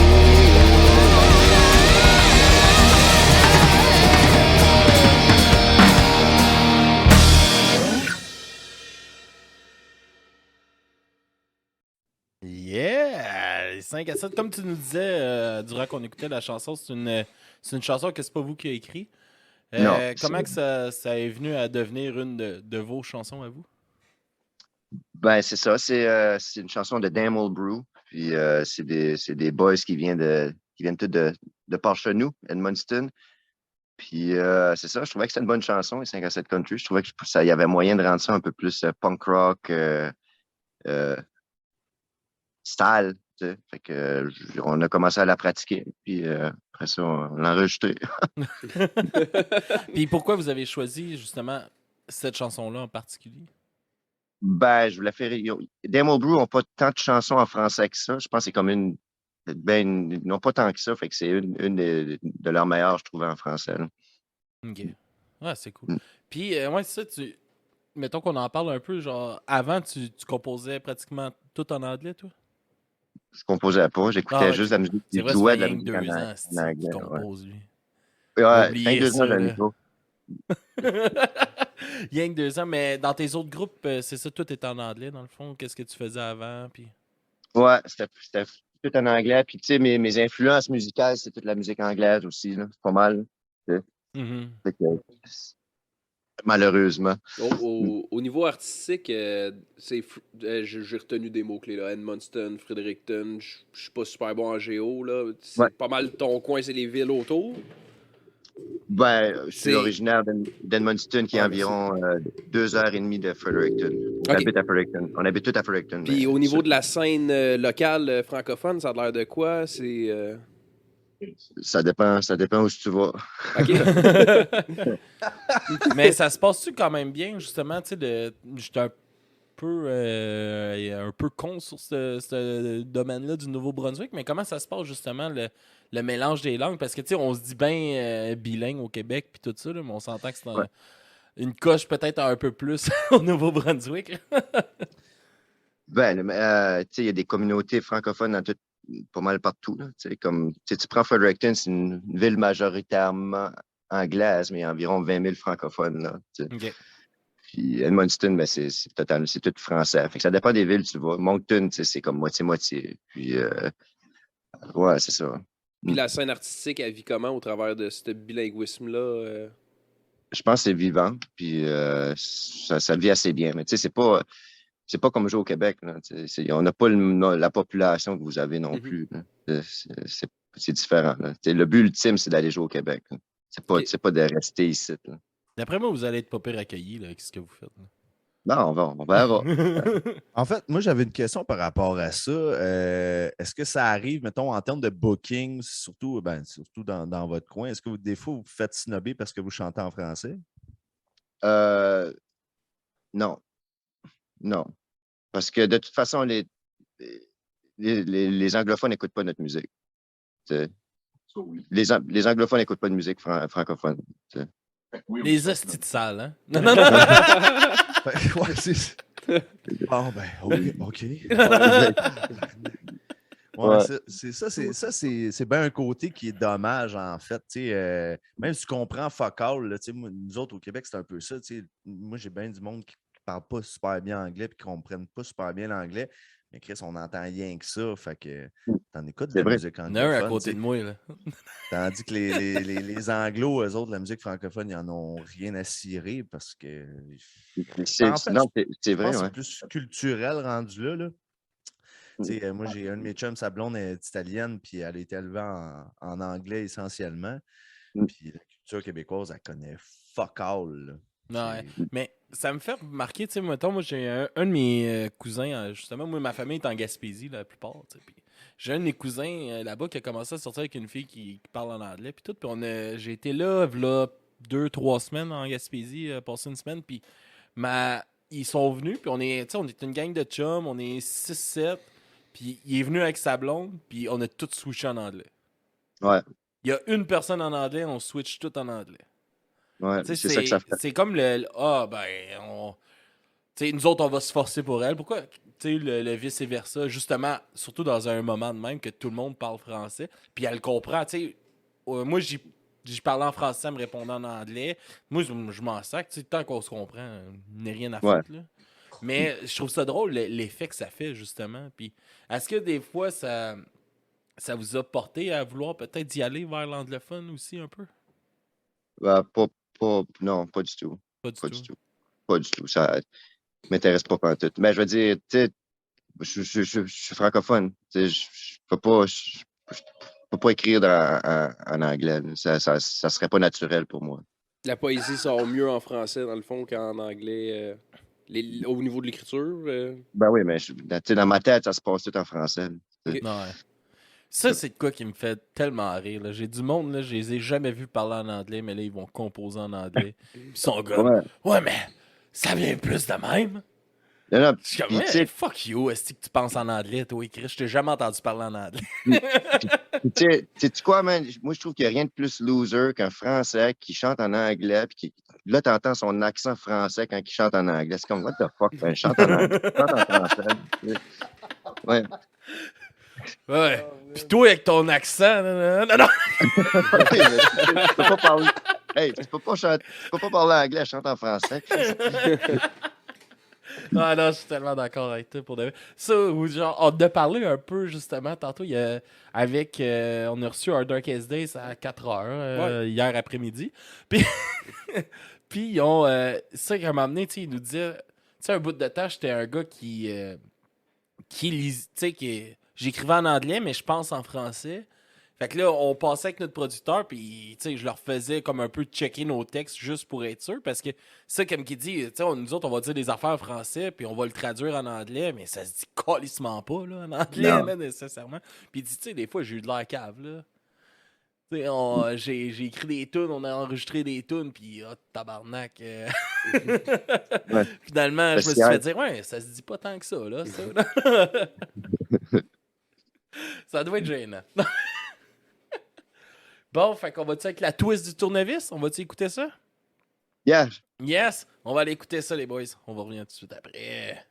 Yeah! Les 5 à 7, comme tu nous disais durant qu'on écoutait la chanson, c'est une chanson que c'est pas vous qui a écrit. Non, Comment que ça est venu à devenir une de vos chansons à vous? Ben, c'est ça. C'est une chanson de Damn Old Brew. Puis c'est des boys qui viennent tous de par chez nous, Edmundston. Puis c'est ça, je trouvais que c'était une bonne chanson, les 5 à 7 Country. Je trouvais qu'il y avait moyen de rendre ça un peu plus punk rock style. Tu sais. Fait que on a commencé à la pratiquer. Puis après ça, on l'a enregistré. Puis pourquoi vous avez choisi justement cette chanson-là en particulier? Ben, je voulais faire. Damn Old Brew n'ont pas tant de chansons en français que ça. Je pense que c'est comme une. Ben, ils n'ont pas tant que ça. Fait que c'est une de leurs meilleures, je trouvais, en français. Là. OK. Ouais, c'est cool. Puis, ouais, c'est ça, mettons qu'on en parle un peu, genre, avant, tu composais pratiquement tout en anglais, toi? Je composais pas, j'écoutais juste la musique. C'est vrai, ça fait rien que 2 ans, en anglais. qu'il compose, lui. Ouais, Oubliez 22 ça, ans, j'en ai là. pas. Rien que 2 ans, mais dans tes autres groupes, c'est ça, tout est en anglais, dans le fond? Qu'est-ce que tu faisais avant? Puis... Ouais, c'était tout en anglais. Puis, tu sais, mes influences musicales, c'est toute la musique anglaise aussi, là. Pas mal. Tu sais. Mhm. Fait que, malheureusement. Au niveau artistique, j'ai retenu des mots-clés, là. Edmundston, Fredericton. Je suis pas super bon en géo, là. C'est pas mal ton coin, c'est les villes autour. Ben, je suis originaire d'Edmundston, qui est environ 2h30 de Fredericton. On habite tout à Fredericton. Puis au niveau de la scène locale francophone, ça a l'air de quoi? Ça dépend où tu vas. OK. Mais ça se passe-tu quand même bien, justement? Tu sais, j'étais un peu con sur ce domaine-là du Nouveau-Brunswick, mais comment ça se passe, justement, le mélange des langues? Parce que, tu sais, on se dit bien bilingue au Québec, puis tout ça, là, mais on s'entend que c'est une coche peut-être un peu plus au Nouveau-Brunswick. Ben, tu sais, il y a des communautés francophones dans pas mal partout. Là, comme, tu prends Fredericton, c'est une ville majoritairement anglaise, mais il y a environ 20 000 francophones. Là, OK. Puis Edmundston, ben, c'est tout français. Fait que ça dépend des villes, tu vois. Moncton, c'est comme moitié-moitié. Puis, ouais, c'est ça. Puis la scène artistique, elle vit comment au travers de ce bilinguisme-là? Je pense que c'est vivant, puis ça le vit assez bien. Mais tu sais, c'est pas comme jouer au Québec. Là, on n'a pas la population que vous avez non plus. C'est différent. Là. Le but ultime, c'est d'aller jouer au Québec. Là. C'est pas de rester ici. Là. D'après moi, vous allez être pas pire accueillis là, avec ce que vous faites. Là. Non, on verra. En fait, moi, j'avais une question par rapport à ça. Est-ce que ça arrive, mettons, en termes de booking, surtout dans votre coin, est-ce que des fois, vous vous faites snobber parce que vous chantez en français? Non. Non. Parce que de toute façon, les anglophones n'écoutent pas notre musique. Les anglophones n'écoutent pas de musique francophone. Les hosties de sales, hein? Ouais, c'est... Bon, ben, OK. Ouais, c'est bien un côté qui est dommage, en fait. Même si tu comprends fuck all, là, nous autres au Québec, c'est un peu ça. Moi, j'ai bien du monde qui ne parle pas super bien anglais et qui ne comprennent pas super bien l'anglais. Mais Chris, on entend rien que ça. Fait que t'en écoutes de la musique anglophone. Un à côté de moi, là. Tandis que les Anglos, eux autres, la musique francophone, ils n'en ont rien à cirer parce que. C'est vrai, C'est ouais. plus culturel rendu là. Moi, j'ai un de mes chums, sa blonde est italienne, puis elle a été élevée en anglais essentiellement. Puis la culture québécoise, elle connaît fuck all. Ouais. Mais ça me fait remarquer, tu sais, mettons, moi, j'ai un de mes cousins, justement, moi, ma famille est en Gaspésie, la plupart, tu sais, puis j'ai un de mes cousins là-bas qui a commencé à sortir avec une fille qui parle en anglais, puis tout, puis j'ai été là 2-3 semaines en Gaspésie, passé une semaine, puis ils sont venus, puis on est une gang de chums, on est 6-7, puis il est venu avec sa blonde, puis on a tous switché en anglais. Ouais. Il y a une personne en anglais, on switch tout en anglais. Ouais, c'est ça que ça fait. C'est comme nous autres, on va se forcer pour elle. Pourquoi le vice-versa, justement, surtout dans un moment de même que tout le monde parle français, puis elle comprend. Moi, j'y parlais en français, elle me répondait en anglais. Moi, je m'en sac. Tant qu'on se comprend, il n'y a rien à foutre. Là. Mais je trouve ça drôle, l'effet que ça fait, justement. Puis, est-ce que des fois, ça vous a porté à vouloir peut-être d'y aller vers l'anglophone aussi, un peu? Non, pas du tout. Pas du tout. Pas du tout. Ça m'intéresse pas tout. Mais je veux dire, je suis francophone. Je peux pas écrire en anglais. Ça serait pas naturel pour moi. La poésie sort mieux en français, dans le fond, qu'en anglais, au niveau de l'écriture. Ben oui, mais dans ma tête, ça se passe tout en français. Ouais. Ça, c'est de quoi qui me fait tellement rire. Là. J'ai du monde, là, je les ai jamais vus parler en anglais, mais là, ils vont composer en anglais. Ils sont comme, ouais, mais ça vient plus de même. Non, je suis comme, fuck you, est-ce que tu penses en anglais, toi, Chris? Je t'ai jamais entendu parler en anglais. Sais-tu quoi, man? Moi, je trouve qu'il n'y a rien de plus loser qu'un Français qui chante en anglais, puis là, tu entends son accent français quand il chante en anglais. C'est comme, what the fuck, ben, chante en anglais, chante en français. Ouais. Ouais. Pis toi, avec ton accent, non. Tu peux pas parler. Hey, tu peux pas parler anglais, chante en français. Ah non, je suis tellement d'accord avec toi pour de vrai. Ça, genre, on a parlé un peu justement tantôt. On a reçu un Darkest Days à 4h hier après-midi. Puis, ils ont. Ça, qui m'a amené, il nous disait. Tu sais, un bout de temps, j'étais un gars qui lisait. Tu sais, j'écrivais en anglais, mais je pense en français. Fait que là, on passait avec notre producteur, puis je leur faisais comme un peu checker nos textes juste pour être sûr. Parce que ça, comme qu'il dit, nous autres, on va dire des affaires en français, puis on va le traduire en anglais, mais ça se dit calissement pas là, en anglais, là, nécessairement. Puis il dit, des fois, j'ai eu de l'air cave, là. J'ai écrit des tunes, on a enregistré des tunes, puis tabarnak. Ouais. Finalement, je me suis fait dire, ouais, ça se dit pas tant que ça, là. Ça doit être gênant. Bon, fait qu'on va-tu avec la twist du tournevis? On va-tu écouter ça? Yeah. Yes! On va aller écouter ça, les boys. On va revenir tout de suite après.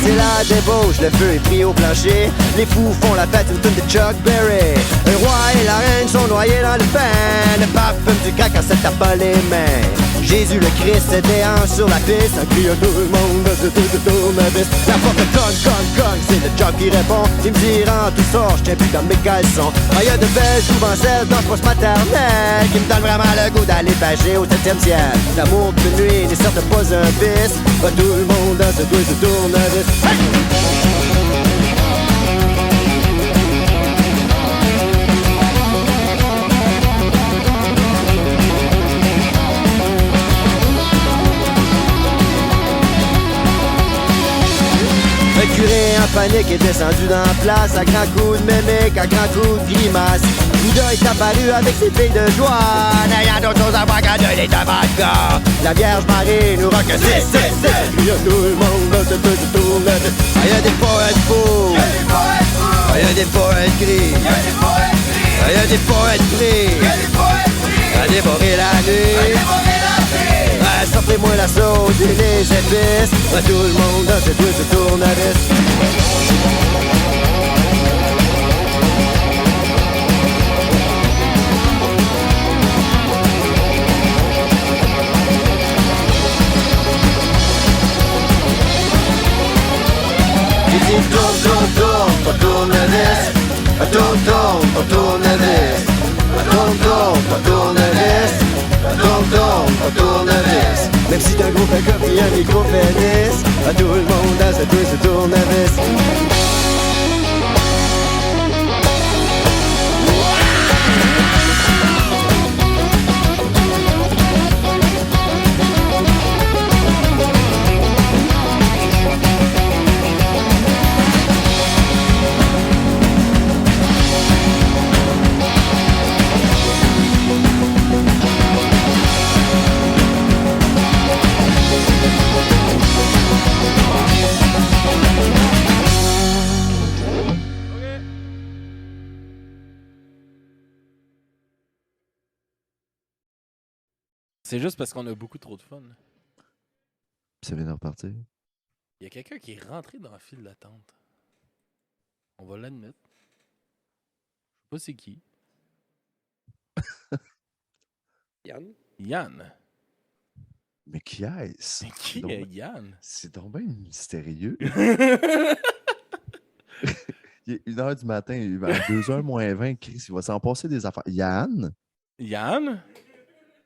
C'est la débauche, le feu est pris au plancher. Les fous font la fête, une toune de Chuck Berry. Le roi et la reine sont noyés dans le pain. Le pape fume du crack en se tapant les mains. Jésus le Christ se déhanche sur la piste en criant tout le monde se tournevis. La porte cogne, c'est le Chuck qui répond. Il me dit en tout sort, je tiens plus dans mes caleçons. Ah, y'a de belles jouvencelles dans ce poste maternel qui me donne vraiment le goût d'aller pêcher au 7e ciel. L'amour de nuit n'est certes pas un vice. Pas tout le monde dans ce tournevis. Hey! Le curé en panique est descendu dans la place à grands coups de mémique, à grands coups de grimace. Judas est apparu avec ses filles de joie, n'ayant d'autre chose à voir qu'à donner de vodka. La Vierge Marie nous rock 6, 6, 6. Il y a tout le monde là, se peut se tourner. Il y a des poètes fous, il y a des poètes gris, il y a des poètes pris, à dévorer la nuit. Sortez-moi la sauce et les épices. Tout le monde dans cette rue se tourne à vis. J'ai dit tourne, tourne, tourne, ton tournevis. Tourne, tourne, ton tournevis. Tourne, tourne, ton tournevis. Tourne, tourne, ton tournevis. Même si t'as un gros pick-up et un micro-pénis, tout le monde dans cette rue se tourne à vis. C'est juste parce qu'on a beaucoup trop de fun. Ça vient de repartir. Il y a quelqu'un qui est rentré dans le fil d'attente. On va l'admettre. Je sais pas c'est qui. Yann? Yann. Mais qui est-ce? C'est qui Donc, Yann? C'est donc bien mystérieux. Il est 1h du matin, à 2h moins 20, Chris, il va s'en passer des affaires. Yann? Yann?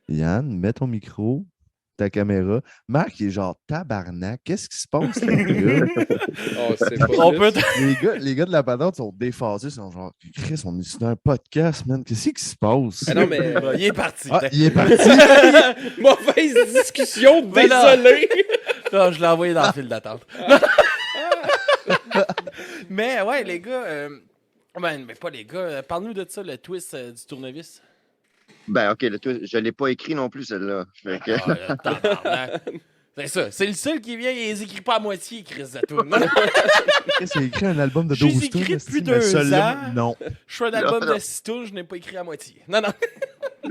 Yann, mets ton micro, ta caméra. Marc, il est genre tabarnak. Qu'est-ce qui se passe, les gars? Oh, c'est pas On juste. peut... Les gars de la patente sont déphasés. Ils sont genre, Chris, on est sur un podcast, man. Qu'est-ce qui se passe? Ah non, mais Il est parti. Ah, il est parti. mauvaise discussion, Mais non. désolé. Non, je l'ai envoyé dans le fil d'attente. Mais ouais, les gars... mais pas les gars. Parle-nous de ça, le twist du tournevis. Ben, OK, je l'ai pas écrit non plus, celle-là. Fait que- Ah, le tabarnak. C'est ça. C'est le seul qui vient, il les écrit pas à moitié, Chris Zatoun. Chris, il a écrit un album de Je les 12 écris tunes, depuis mais 2 celui-là, ans. non. Je fais un album Non. de 6 tours, je n'ai pas écrit à moitié. Non, non.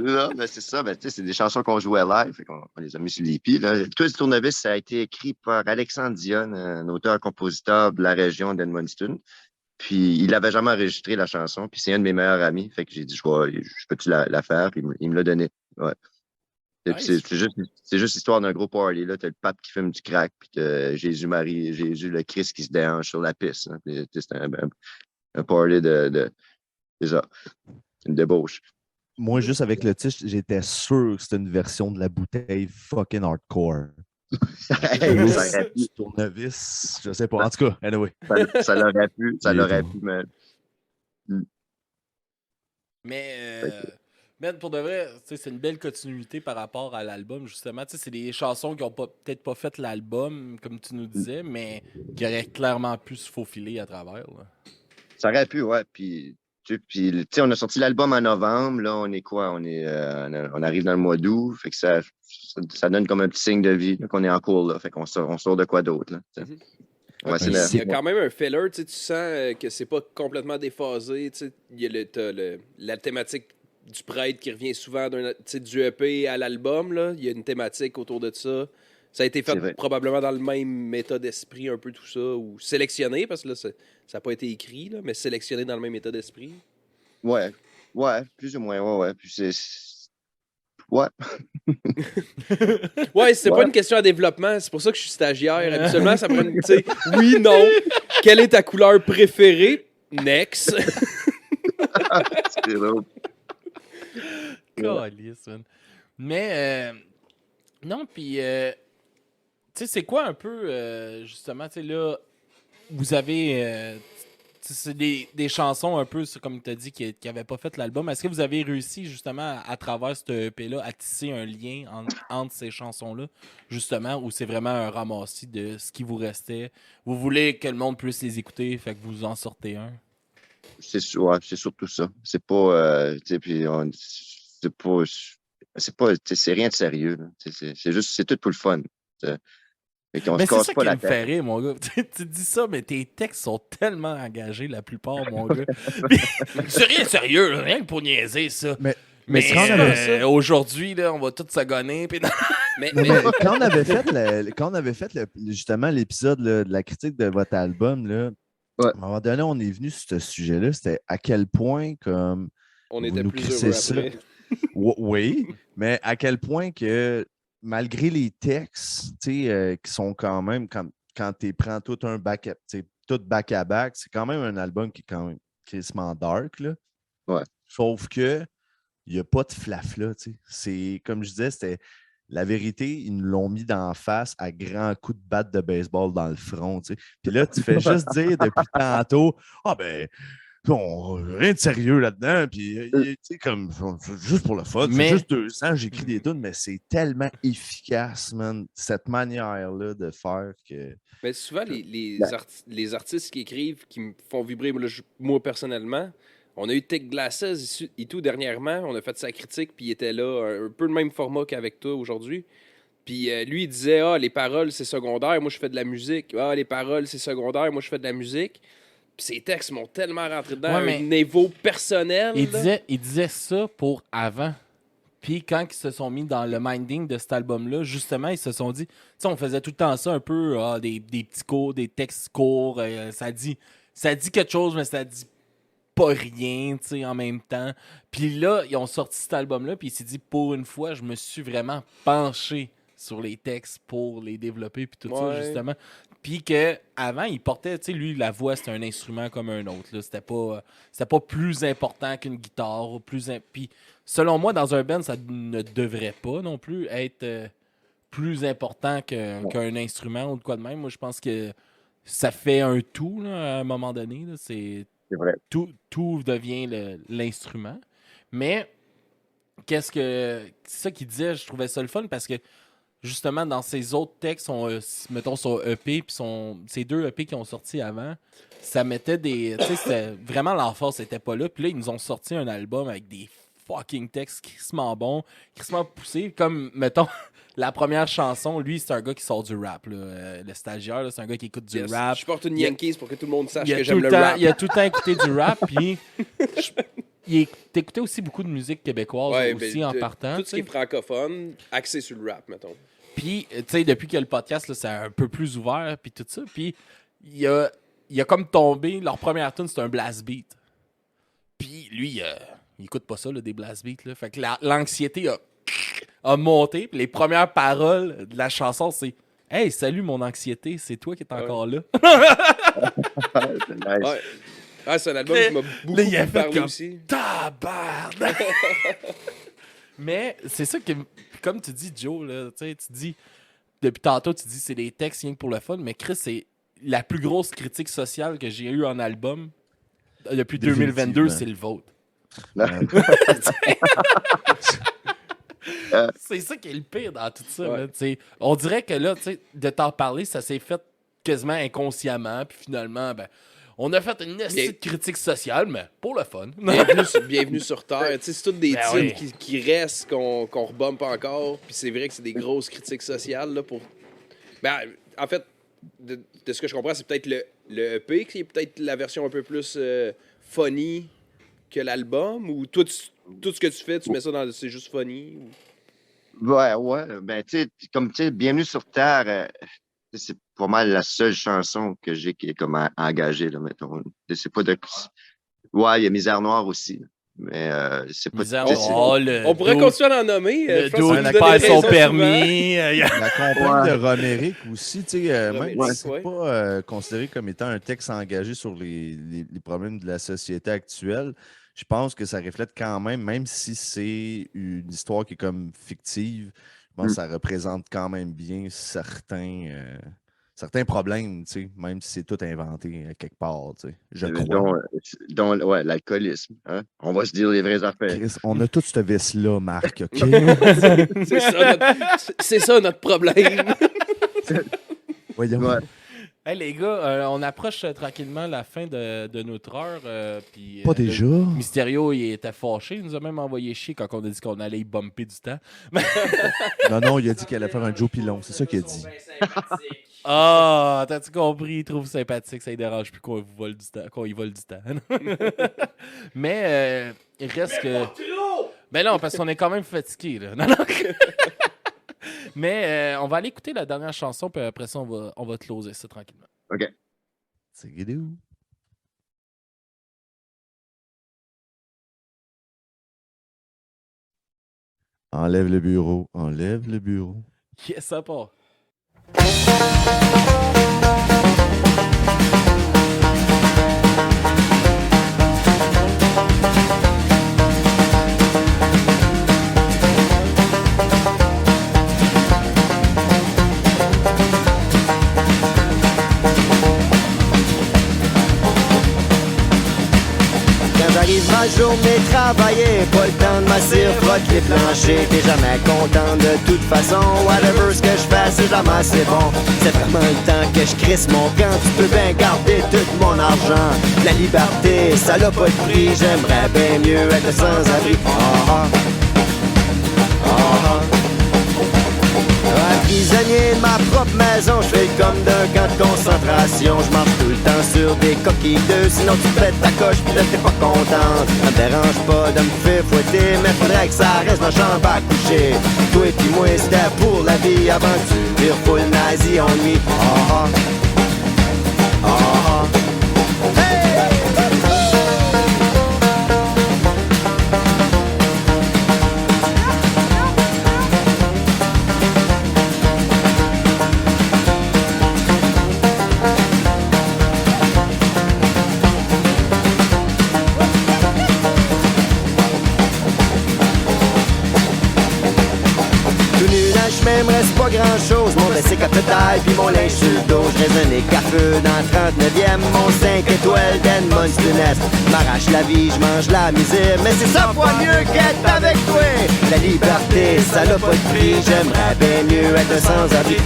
Là, ben, c'est ça. Ben, tu sais, c'est des chansons qu'on jouait live. Fait qu'on on les a mis sur l'EP. Le Twist du Tournevis, ça a été écrit par Alexandre Dionne, un auteur-compositeur de la région d'Edmundston. Puis, il avait jamais enregistré la chanson. Puis, c'est un de mes meilleurs amis. Fait que j'ai dit, je peux-tu la faire? Puis, il me l'a donné. Ouais. Et puis, Nice. c'est juste l'histoire d'un gros party. Là, t'as le pape qui fume du crack. Puis, t'as Jésus-Marie, Jésus, le Christ qui se déhanche sur la piste. Hein. Puis, c'est un party c'est ça. Une débauche. Moi, juste avec le titre, j'étais sûr que c'était une version de la bouteille fucking hardcore. Hey, ça aurait pu. Tournevis, je sais pas. En tout cas, anyway. Ça l'aurait pu. Ça Il est l'aurait bon. pu, mais. Mais, Ben, pour de vrai, tu sais, c'est une belle continuité par rapport à l'album, justement. Tu sais, c'est des chansons qui ont peut-être pas fait l'album, comme tu nous disais, mais qui auraient clairement pu se faufiler à travers. Là. Ça aurait pu, ouais. Puis, tu sais, on a sorti l'album en novembre. Là, on est quoi? On arrive dans le mois d'août. Fait que ça donne comme un petit signe de vie là, qu'on est en cours, là. Fait qu'on sort de quoi d'autre, là. tu sais. Ouais, c'est Il y a quand même un filler, tu sais, tu sens que c'est pas complètement déphasé. Tu sais, il y a t'as la thématique du prêtre qui revient souvent tu sais, du EP à l'album. Là. Il y a une thématique autour de ça. Ça a été C'est fait vrai. probablement dans le même état d'esprit, un peu tout ça, ou sélectionné, parce que là, ça n'a pas été écrit, là, mais sélectionné dans le même état d'esprit. Ouais, plus ou moins, ouais. Puis ouais. Ouais, c'est pas une question à développement, c'est pour ça que je suis stagiaire. Habituellement, ça prend une, tu sais, oui, non. Quelle est ta couleur préférée? Next. C'est drôle. Calisse, man. Mais, non, puis, tu sais, c'est quoi un peu, justement, tu sais, là, vous avez, c'est des chansons un peu, comme tu as dit, qui n'avaient pas fait l'album. Est-ce que vous avez réussi, justement, à travers ce EP-là, à tisser un lien entre ces chansons-là, justement, ou c'est vraiment un ramassis de ce qui vous restait? Vous voulez que le monde puisse les écouter, fait que vous en sortez un? c'est surtout ça. C'est pas, tu sais, puis c'est rien de sérieux. Là. C'est juste, c'est tout pour le fun. Fait qu'on Mais se c'est casse ça pas qui la me tête. fait rire, mon gars. Tu dis ça, mais tes textes sont tellement engagés, la plupart, mon gars. Puis, c'est rien de sérieux, là, rien que pour niaiser, ça. Mais quand on avait aujourd'hui, là, on va tous se gonner. Puis... Mais, Non, mais quand on avait fait justement l'épisode là, de la critique de votre album, là, Ouais. à un moment donné, on est venu sur ce sujet-là. C'était à quel point comme on vous était nous plus crissez heureux ça. après. Oui, mais à quel point que malgré les textes, qui sont quand même, quand tu prends tout un back-up, tout back-à-back, c'est quand même un album qui est quand même crissement dark, là. Ouais. Sauf que il n'y a pas de flafla, tu sais. C'est, comme je disais, c'était la vérité, ils nous l'ont mis d'en face à grands coups de batte de baseball dans le front, tu sais. Puis là, tu fais juste dire depuis tantôt, ah ben, rien de sérieux là-dedans, puis tu sais, comme, juste pour le fun, Mais- c'est juste 200, j'écris des tunes, mais c'est tellement efficace, man, cette manière-là de faire que... Mais souvent, les artistes qui écrivent, qui me font vibrer, moi personnellement, on a eu Tech Glasses et tout dernièrement, on a fait sa critique, puis il était là, un peu le même format qu'avec toi aujourd'hui. Puis lui, il disait, les paroles, c'est secondaire, moi je fais de la musique. Les paroles, c'est secondaire, moi je fais de la musique. Puis ses textes m'ont tellement rentré dedans, Ouais, mais un niveau personnel. Il disait ça pour avant. Puis quand ils se sont mis dans le minding de cet album-là, justement, ils se sont dit, tu sais, on faisait tout le temps ça, un peu des petits cours, des textes courts, ça dit quelque chose, mais ça dit pas rien, tu sais, en même temps. Puis là, ils ont sorti cet album-là, puis il s'est dit, pour une fois, je me suis vraiment penché sur les textes pour les développer, puis tout ça, Ouais. justement. Puis qu'avant, il portait, tu sais, lui, la voix, c'était un instrument comme un autre, là. C'était pas plus important qu'une guitare, puis selon moi, dans un band, ça ne devrait pas non plus être plus important qu'un instrument ou de quoi de même. Moi, je pense que ça fait un tout, là, à un moment donné, là. C'est vrai. Tout devient l'instrument. Mais c'est ça qu'il disait, je trouvais ça le fun parce que justement, dans ses autres textes, mettons son EP, puis ces deux EP qui ont sorti avant, ça mettait des. Tu sais, vraiment l'emphase n'était pas là. Puis là, ils nous ont sorti un album avec des fucking textes crissement bons, crissement poussés. Comme, mettons, la première chanson, lui, c'est un gars qui sort du rap. Là. Le stagiaire, là, c'est un gars qui écoute du Yes. rap. Je porte une Yankees pour que tout le monde sache Il a que tout j'aime le le temps- rap. Il a tout le temps écouté du rap, puis t'écoutais aussi beaucoup de musique québécoise Ouais, aussi ben, en partant. Tout tu ce qui sais. est francophone, axé sur le rap, mettons. Puis, tu sais, depuis qu'il y a le podcast, là, c'est un peu plus ouvert, puis tout ça. Puis, il a comme tombé, leur première tune, c'est un blast beat. Puis, lui, il écoute pas ça, là, des blast beats. Là. Fait que l'anxiété a monté. Puis, les premières paroles de la chanson, c'est « Hey, salut mon anxiété, c'est toi qui es encore là. » C'est nice. Ouais. Ah, c'est un album Mais- qui m'a là, beaucoup il a fait parlé comme- aussi. Tabarnak! Mais c'est ça que, comme tu dis, Joe, là, tu dis, depuis tantôt, tu dis c'est des textes rien que pour le fun, mais Chris, c'est la plus grosse critique sociale que j'ai eue en album depuis 2022, c'est le vôtre. C'est ça qui est le pire dans tout ça. Ouais. Là, tu sais. On dirait que là, tu sais, de t'en parler, ça s'est fait quasiment inconsciemment, puis finalement, ben, on a fait une petite critique sociale, mais pour le fun. Bienvenue sur Terre. Tu sais, c'est tous des Ben titres oui. qui restent, qu'on rebombe pas encore. Puis c'est vrai que c'est des grosses critiques sociales. Là, pour... Ben, en fait, de ce que je comprends, c'est peut-être le EP qui est peut-être la version un peu plus funny que l'album. Ou toi, tout ce que tu fais, tu mets ça dans c'est juste funny. Ouais. Ben, tu sais, comme tu sais, Bienvenue sur Terre, c'est pas mal la seule chanson que j'ai qui est comme engagée, là, mettons. C'est pas de. Ouais, il y a Misère Noire aussi. Mais c'est pas. Misère tu sais, Noire, le On pourrait dos- continuer à en nommer. Le je pense dos que qui vous donnez perd son raison souvent. permis. La compagne Ouais. de Roméric aussi, tu sais, même Roméric, si c'est ouais. pas considéré comme étant un texte engagé sur les problèmes de la société actuelle, je pense que ça reflète quand même si c'est une histoire qui est comme fictive, je pense que ça représente quand même bien certains problèmes, tu sais, même si c'est tout inventé quelque part, tu sais, je crois. dont ouais, l'alcoolisme. Hein? On va se dire les vraies affaires. Chris, on a tout ce vice-là, Marc, OK? C'est ça notre problème. Voyons. Ouais. Hey les gars, on approche tranquillement la fin de notre heure. Puis, Pas déjà. Mysterio, il était fâché. Il nous a même envoyé chier quand on a dit qu'on allait y bumper du temps. Non, il a dit qu'il allait faire un Joe Pilon. C'est ça qu'il a dit. Ah, t'as-tu compris? Il trouve sympathique. Ça ne dérange plus qu'on vous vole du temps, qu'on y vole du temps. Mais il reste que... Ben non, parce qu'on est quand même fatigué. Là. Non. Mais on va aller écouter la dernière chanson, puis après ça, on va closer ça tranquillement. OK. C'est guidou. Enlève le bureau. Enlève le bureau. Yes, ça part. J'arrive ma journée travailler, pas le temps de m'asseoir, frotte les planchers. T'es jamais content de toute façon, whatever ce que je fais, c'est jamais assez bon. C'est vraiment le temps que je crisse mon camp, tu peux bien garder tout mon argent. La liberté, ça n'a pas de prix, j'aimerais bien mieux être sans abri. Prisonnier de ma propre maison, je fais comme d'un camp de concentration. Je marche tout le temps sur des coquilles d'œufs, sinon tu pètes ta coche pis là t'es pas contente. Ça me dérange pas de me faire fouetter, mais faudrait que ça reste dans la chambre à coucher. Toi et puis moi c'était pour la vie avant que tu vires full nazi en nuit. Me reste pas grand chose, mon bicycle à pétale puis mon linge sur le dos. Je résonne les cafeux dans le 39e, mon 5 étoiles d'Edmond Stunès. M'arrache la vie, je mange la misère, mais c'est 100 fois mieux qu'être avec toi. La liberté, ça n'a pas de prix, j'aimerais bien mieux être sans abri.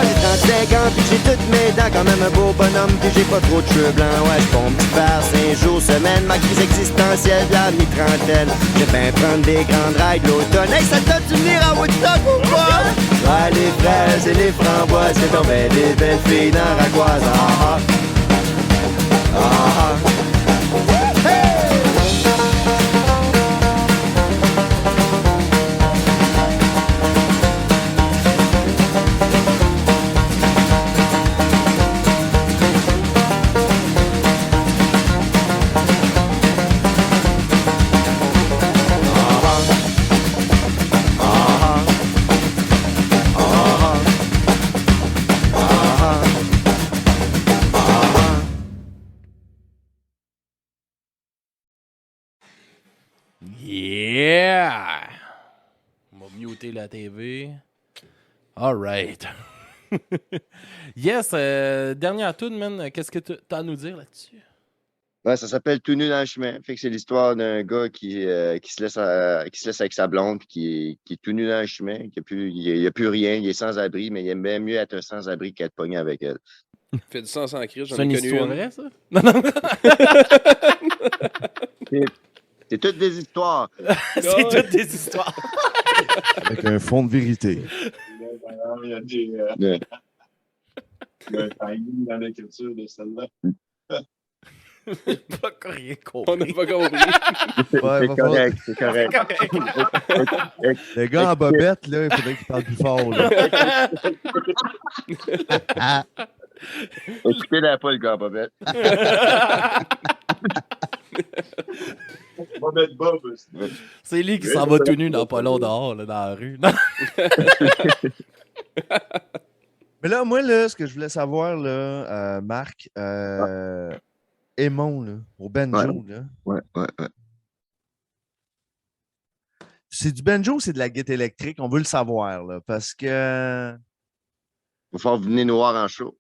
J'ai 35 ans pis j'ai toutes mes dents, quand même un beau bonhomme pis j'ai pas trop de cheveux blancs. Ouais, j'pompe petit faire 5 jours semaine, ma crise existentielle de la mi-trentaine. J'ai bien prendre des grandes rides l'automne. Hey, ça te tente de venir à Woodstock ou pas? Ouais, les fraises et les framboises, c'est donc ben des belles filles dans Ragoise. Yeah! On va muter la TV. All right. Yes, dernière tune, man. Qu'est-ce que tu as à nous dire là-dessus? Ouais, ça s'appelle Tout nu dans le chemin. Fait que c'est l'histoire d'un gars qui se laisse avec sa blonde puis qui est tout nu dans le chemin, il n'y a plus rien, il est sans abri, mais il aime bien mieux être un sans-abri qu'être pogné avec elle. Fait du sens en crise, j'en C'est ai une connu histoire une. vraie, ça? Non. C'est toutes des histoires. C'est toutes des histoires. Avec un fond de vérité. Il y a un timing dans l'écriture de celle-là. Pas rien On compris. n'a pas compris. Ouais, C'est correct, c'est correct. Le gars en bobette, là, il faudrait qu'il parle plus fort. Là. Écoutez-la pas, le gars, Bobette. On va mettre Bob aussi. C'est lui qui s'en va tout nu dans pas long dehors, là, dans la rue. Non. Mais là, moi, là, ce que je voulais savoir, là, Marc, Aimon, là, au banjo, là. Ouais. C'est du banjo ou c'est de la guitare électrique? On veut le savoir, là, parce que... Il va falloir venir nous voir en show.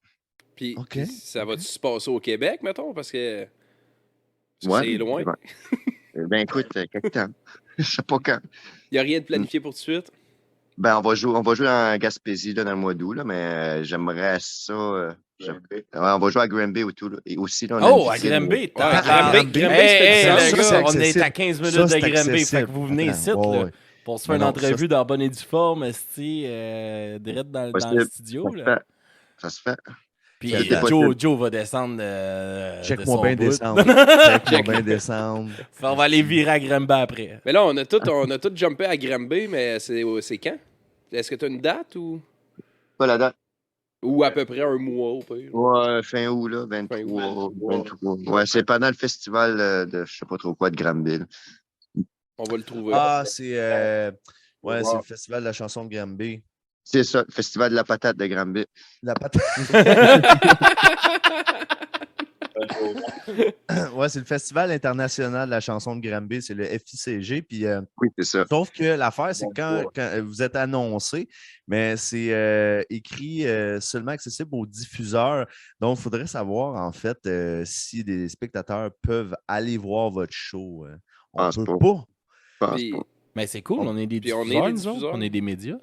Puis, OK. puis ça va-tu se passer au Québec, mettons? Parce que Ouais, c'est loin. Ben écoute, quelque temps. Je sais pas quand. Il n'y a rien de planifié pour tout de suite. Ben, on va jouer en Gaspésie là, dans le mois d'août, là, mais j'aimerais ça. Ouais, on va jouer à Granby ou tout, là. Et aussi, là, on a Oh, une à visite, Granby, Ouais, Granby, Granby, hey, ça, les c'est gars, on est accessible. à 15 minutes Ça, de c'est Granby, fait accessible. que vous venez Attends, ici, ouais, là, ouais. pour se faire Non, une non, ça, entrevue dans bonne et due forme, direct dans le possible. studio, Ça se là. fait. Ça se fait. Puis Ça, c'est Joe va descendre de Check-moi son bien bout. descendre. Check-moi bien descendre. On va aller virer à Granby après. Mais là, on a tout jumpé à Granby, mais c'est quand? Est-ce que tu as une date pas la date. ou à peu près un mois au pire? Ouais, fin août, là, 23. Ouais, c'est pendant le festival de je sais pas trop quoi de Granby. Là. On va le trouver. Ah, c'est c'est le festival de la chanson de Granby. C'est ça, le festival de la patate de Granby. La patate. Ouais, c'est le Festival international de la chanson de Granby, c'est le FICG. Puis, Oui, c'est ça. sauf que l'affaire, c'est que quand vous êtes annoncé, mais c'est écrit seulement accessible aux diffuseurs. Donc, il faudrait savoir, en fait, si des spectateurs peuvent aller voir votre show. On Pense peut pas. pas. Pense Puis- pas. Mais c'est cool, on est des Puis on est diffuseurs, des nous autres. diffuseurs. On est des médias.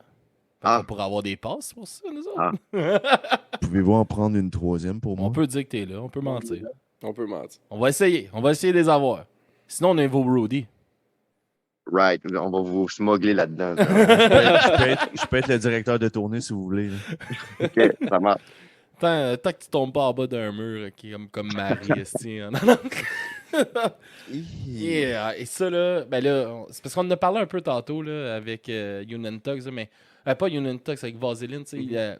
Ah. On pourrait avoir des passes pour ça, nous autres. Ah. Pouvez-vous en prendre une troisième pour moi? On peut dire que t'es là, on peut mentir. On peut mentir. On va essayer de les avoir. Sinon, on est vos roadies. Right, on va vous smuggler là-dedans. Je peux être le directeur de tournée si vous voulez. Là. OK, ça marche. Tant que tu tombes pas en bas d'un mur qui est comme Marie, esti, hein. Non. Yeah. Et ça, là, ben là, c'est parce qu'on en a parlé un peu tantôt là, avec Union Tugs, là, mais pas Union Tugs, avec Vaseline, tu sais,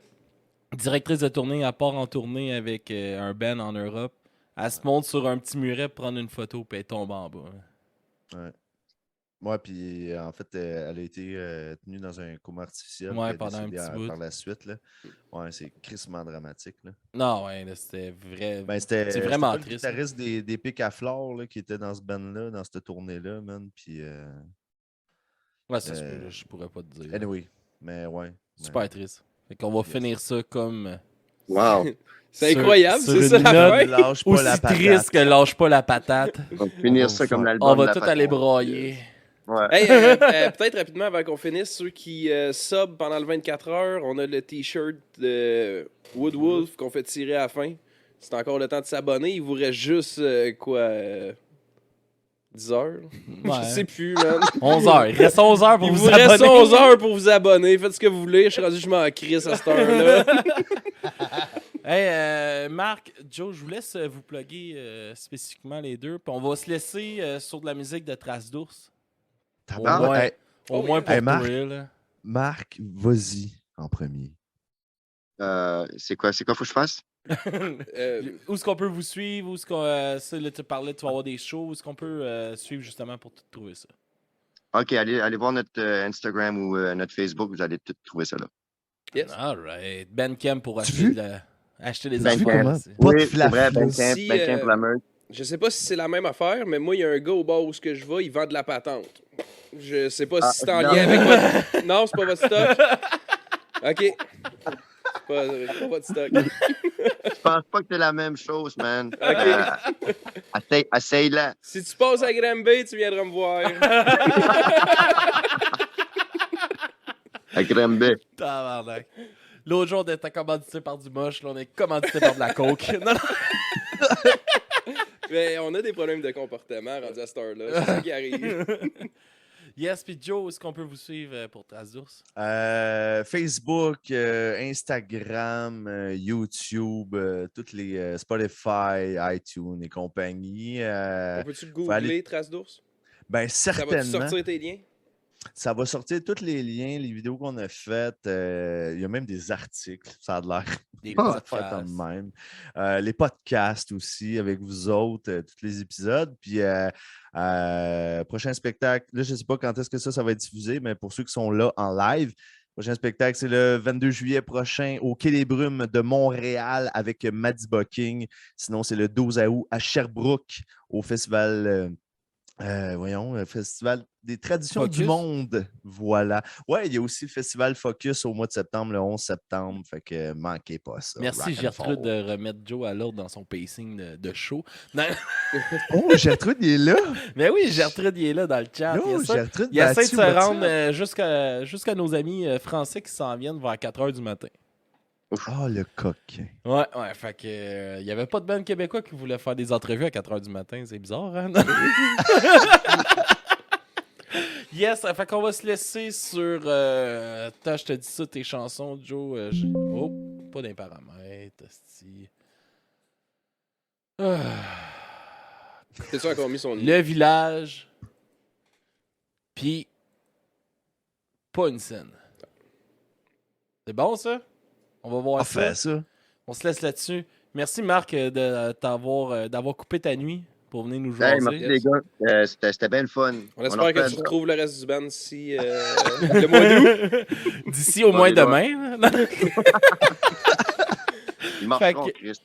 directrice de tournée, elle part en tournée avec un band en Europe. Elle se monte sur un petit muret pour prendre une photo, puis elle tombe en bas. Ouais, puis en fait, elle a été tenue dans un coma artificiel. Ouais, puis elle est pendant un décédée petit bout. par la suite. Là. Ouais, c'est crissement dramatique. Là. Non, ouais, là, c'était vrai. Ben, c'était C'est vraiment c'était pas le triste. guitariste des Pics à Flore là, qui était dans ce band-là, dans cette tournée-là, man. Puis, Ouais, ça se peut, là, je pourrais pas te dire. anyway, mais ouais. Super triste. Fait qu'on va finir ça comme. Wow. C'est Sur- incroyable, sur c'est une ça la note fin? Lâche pas la Aussi patate. triste que lâche pas la patate. On va finir ça comme l'album. On de va la tout patate. aller broyer. Ouais. Hey, peut-être rapidement avant qu'on finisse, ceux qui sub pendant le 24 heures, on a le t-shirt de Woodwolf qu'on fait tirer à la fin. C'est encore le temps de s'abonner. Il vous reste juste 10 heures? Je sais plus, man. 11 heures. Il reste 11 heures pour Il vous vous reste abonner. 11 heures pour vous abonner. Faites ce que vous voulez. Je suis rendu, je m'en crisse à cette heure-là. Hey, Marc, Joe, je vous laisse vous plugger spécifiquement les deux. Puis on va se laisser sur de la musique de Traces d'ours. Au moins, Hey, au moins pour Hey, toi, Marc. là. Marc, vas-y en premier. C'est quoi faut que je fasse? Où est-ce qu'on peut vous suivre? Où est-ce qu'on. Ça, là, tu parlais, tu vas avoir des shows. Où est-ce qu'on peut suivre justement pour tout trouver ça? OK, allez voir notre Instagram ou notre Facebook, vous allez tout trouver ça là. Yes. Alright. Bandcamp pour acheter, vu? acheter des Bandcamp. affaires. Comment? c'est- Pas de Oui, c'est vrai, flafla. Bandcamp, Si, Bandcamp, la merch. Je sais pas si c'est la même affaire, mais moi, il y a un gars au bar où je vais, il vend de la patente. Je sais pas si c'est en non. lien avec votre... Non, c'est pas votre stock. OK. C'est pas votre stock. Je pense pas que c'est la même chose, man. Essaye-la. Si tu passes à Granby, tu viendras me voir. À Granby. Tabarnak. L'autre jour, on était commandité par du moche. Là, on est commandité par de la coke. Non, non. Mais on a des problèmes de comportement rendus à cette heure-là. C'est ça qui arrive. Yes, puis Joe, est-ce qu'on peut vous suivre pour Traces d'ours? Facebook, Instagram, YouTube, toutes les Spotify, iTunes et compagnie. On peut-tu faut googler aller- Traces d'ours? Ben, Ça va-tu certainement. sortir tes liens? Ça va sortir tous les liens, les vidéos qu'on a faites. Il y a même des articles, ça a l'air. Des Faire podcasts. comme même. Les podcasts aussi avec vous autres, tous les épisodes. Puis prochain spectacle, là, je ne sais pas quand est-ce que ça va être diffusé, mais pour ceux qui sont là en live, prochain spectacle, c'est le 22 juillet prochain au Quai des Brumes de Montréal avec Maddie Bucking. Sinon, c'est le 12 août à Sherbrooke au festival. Le festival des traditions Focus. du monde. Voilà. Ouais, il y a aussi le festival Focus au mois de septembre, le 11 septembre. Fait que manquez pas ça. Merci Rock and Gertrude Fall. de remettre Joe à l'ordre dans son pacing de show. Non, Oh, Gertrude, il est là. mais oui, Gertrude, il est là dans le chat. Oh, Gertrude, Il essaie de se Mathieu, rendre what's up? jusqu'à nos amis français qui s'en viennent vers 4h du matin. Oh, le coquin. Ouais, fait que il y avait pas de band québécois qui voulait faire des entrevues à 4h du matin, c'est bizarre, hein? Yes, fait qu'on va se laisser sur Attends, je te dis ça, tes chansons, Joe. Oh, pas d'un paramètre, esti. T'es-tu encore mis son nom? Le village. Puis pas une scène. C'est bon ça? On va voir ça. Fait ça. On se laisse là-dessus. Merci Marc d'avoir coupé ta nuit pour venir nous jouer. Hey, merci les gars. C'était bien le fun. On espère que refait tu ça. retrouves le reste du band d'ici le mois d'août. D'ici au On moins est là. demain. Ils marcheront, Fait Christ.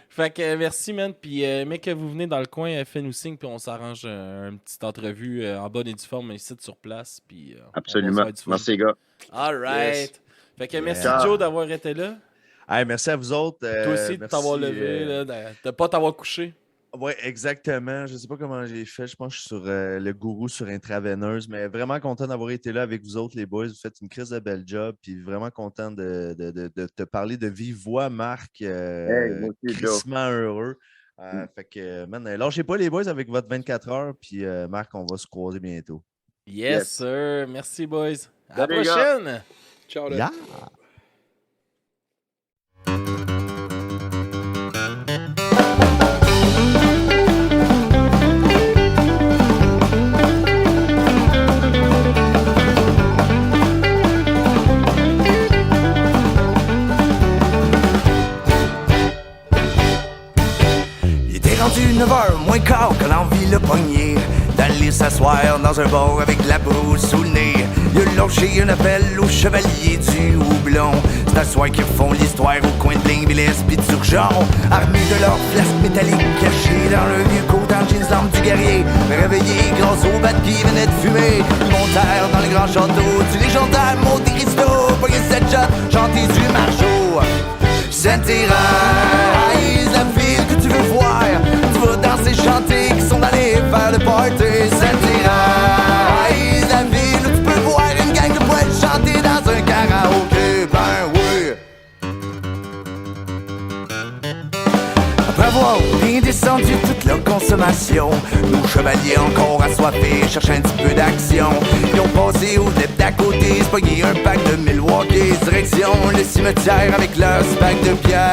Fait que merci, man. Puis, mec, que vous venez dans le coin, fais-nous signe, puis on s'arrange une petite entrevue en bonne et due forme ici sur place. Puis, on va se Absolument. faire du fun. Merci les gars. All right. Yes. Fait que merci, Yeah. Joe, d'avoir été là. Hey, merci à vous autres. Toi aussi, de merci, t'avoir levé, là, de pas t'avoir couché. Oui, exactement. Je ne sais pas comment j'ai fait. Je pense que je suis sur le gourou sur intraveineuse, mais vraiment content d'avoir été là avec vous autres, les boys. Vous faites une crise de bel job, puis vraiment content de te parler de vive voix, Marc. moi aussi, Joe. Crissement heureux. Fait que, man, lâchez pas les boys avec votre 24 heures, puis Marc, on va se croiser bientôt. Yes, sir. Merci, boys. À la Salut, les gars. prochaine. Ciao, là. Yeah! Il était rendu 9h moins quart que l'envie le pognait d'aller s'asseoir dans un bar avec de la brousse sous le nez. Il a lâché un appel aux chevaliers du houblon. C'est à soir qu'ils font l'histoire au coin de Blainvillès pis de Turgeon. Armés de leurs flasques métalliques cachés dans le vieux coat en jeans l'arme du guerrier. Réveillés grâce au bat qui venait de fumer. Ils montèrent dans le grand château du légendaire Monte Cristo. Pogné 7 shots, chanté du marteau. Saint-Thérèse, la ville que tu veux voir. Tu vas danser, chanter, qui sont allés faire le party. Saint-Thérèse, la ville où tu peux voir une gang de poètes chanter dans un karaoké. Ben oui. Après avoir bien descendu toute leur consommation, nos chevaliers encore assoiffés cherchent un petit peu d'action. Ils ont passé au dep d'à côté, se pogné un pack de Milwaukee. Direction le cimetière avec leur pack de pierre.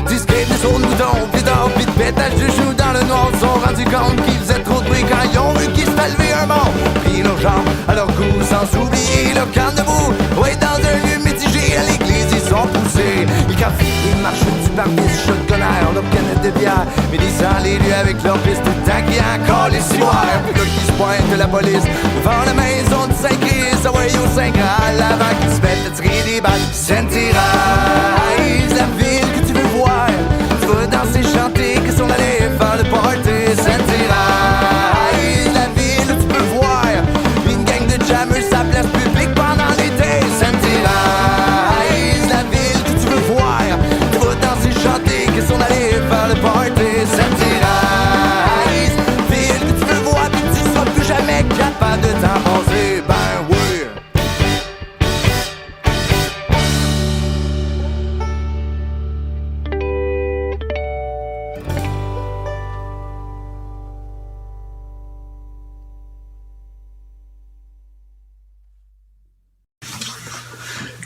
Discret des sauts de boutons, plus tard, pis de pétage de genoux dans le noir. Ils sont rendus compte qu'ils faisaient trop de bruit quand ils ont vu qu'il s'était levé un mort. Pris nos jambes à leur cou sans oublier leur canne de boue. Ouais, dans un lieu mitigé à l'église ils sont poussés. Ils cafent, ils marchent du pare-brise, shotgunner, leur canette de bière. Mais descendent les lieux avec leur piste tout le temps qu'il y a encore les ciboires. Puis là qui se pointe de la police devant la maison de Saint-Christ. Ah ouais, au Saint-Graal avant qu'ils se mettent à tirer des balles. Saint-Thérèse, la ville que tu veux voir. Tu vas danser, chanter, qu'ils sont allés faire le party. Saint-Thérèse, la ville où tu peux voir une gang de jammers sa place publique pendant l'été. Saint-Thérèse, la ville que tu veux voir. Tu vas danser, chanter, qu'ils sont allés faire le party. Saint-Thérèse, ville que tu veux voir, puis tu seras plus jamais capable de t'en passer. Ben oui.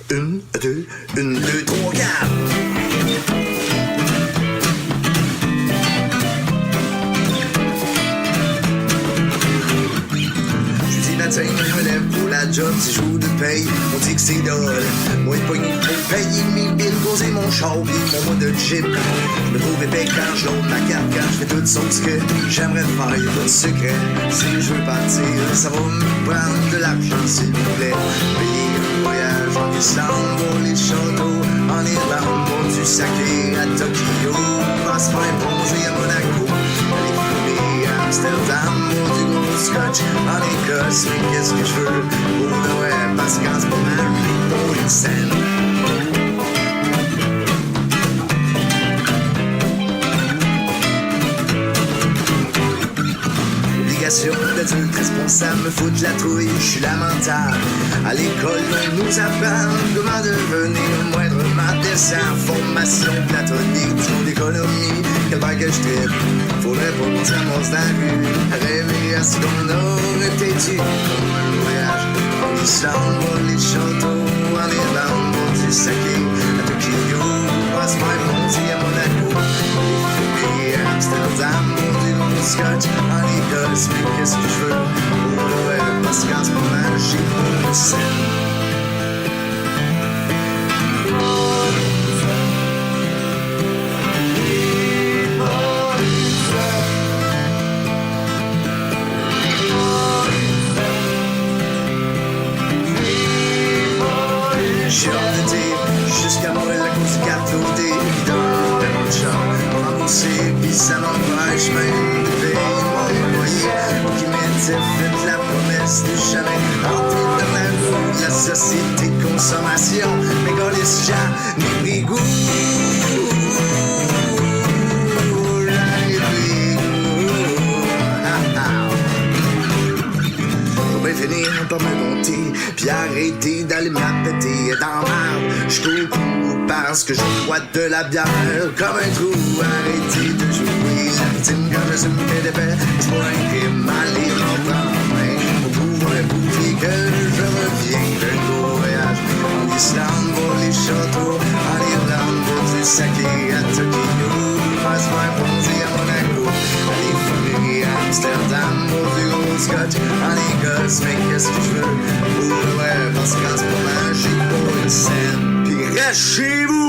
Une, deux, trois, quatre. Jeudi matin, je me lève pour la job, 10 jours de paye, on dit que c'est dole. Moi, de pogné pour payer mes billes, poser mon char, pis mon mois de gym. Je me trouve épais quand je load ma carte, quand je fais tout sauf ce que j'aimerais faire, y'a pas de secret. Si je veux partir, ça va me prendre de l'argent, s'il vous plaît. Payer un voyage en Islande, pour les châteaux, en Irlande, pour du saké à Tokyo. Passe faire bronzer à Monaco, aller fumer à Amsterdam ou du gros scotch en Écosse. Mais qu'est-ce que je veux pour Noël? Parce qu'en ce moment, je vis pour une scène. D'adulte responsable me fout de la trouille, je suis lamentable. À l'école, on nous apprend comment devenir moindrement décent. Formation platonique, disons d'économie, quel bail que je tripe. Faudrait pas qu'on s'amorce dans la rue, rêver à ce qu'on aurait été comme un voyage en Islande, pour les châteaux, en Irlande, pour du saké, à Tokyo, à ce moment à Monaco. Et à Amsterdam, pour du gros scotch, en Écosse, mais qu'est-ce que je veux pour Noël? Parce qu'en ce moment, j'ai pas de scène. J'ai endetté jusqu'à Noël à cause du carte loadée. Dans le champ, remboursé, puis ça m'empêche même de payer mon loyer. Qui m'était fait la promesse de jamais entrer dans la roue de la société de consommation. Mais quand les gens n'y pris goût, finir par me monter, puis arrêter d'aller m'appéter dans l'arbre. Je cours parce que je bois de la bière comme un trou. Arrêter de jouer la victime quand je suis des bêtes. C'est pour un crime, aller m'en main pour pouvoir prouver que je reviens d'un gros voyage en Islande pour les châteaux, en Irlande pour du saké, à Tokyo, passe-moi un bronzé à Monaco, aller fumer à Amsterdam pour du gros scotch en Écosse. Mais qu'est-ce que je veux pour Noël? Parce qu'en ce moment, j'ai pas une scène. Pis reste chez vous!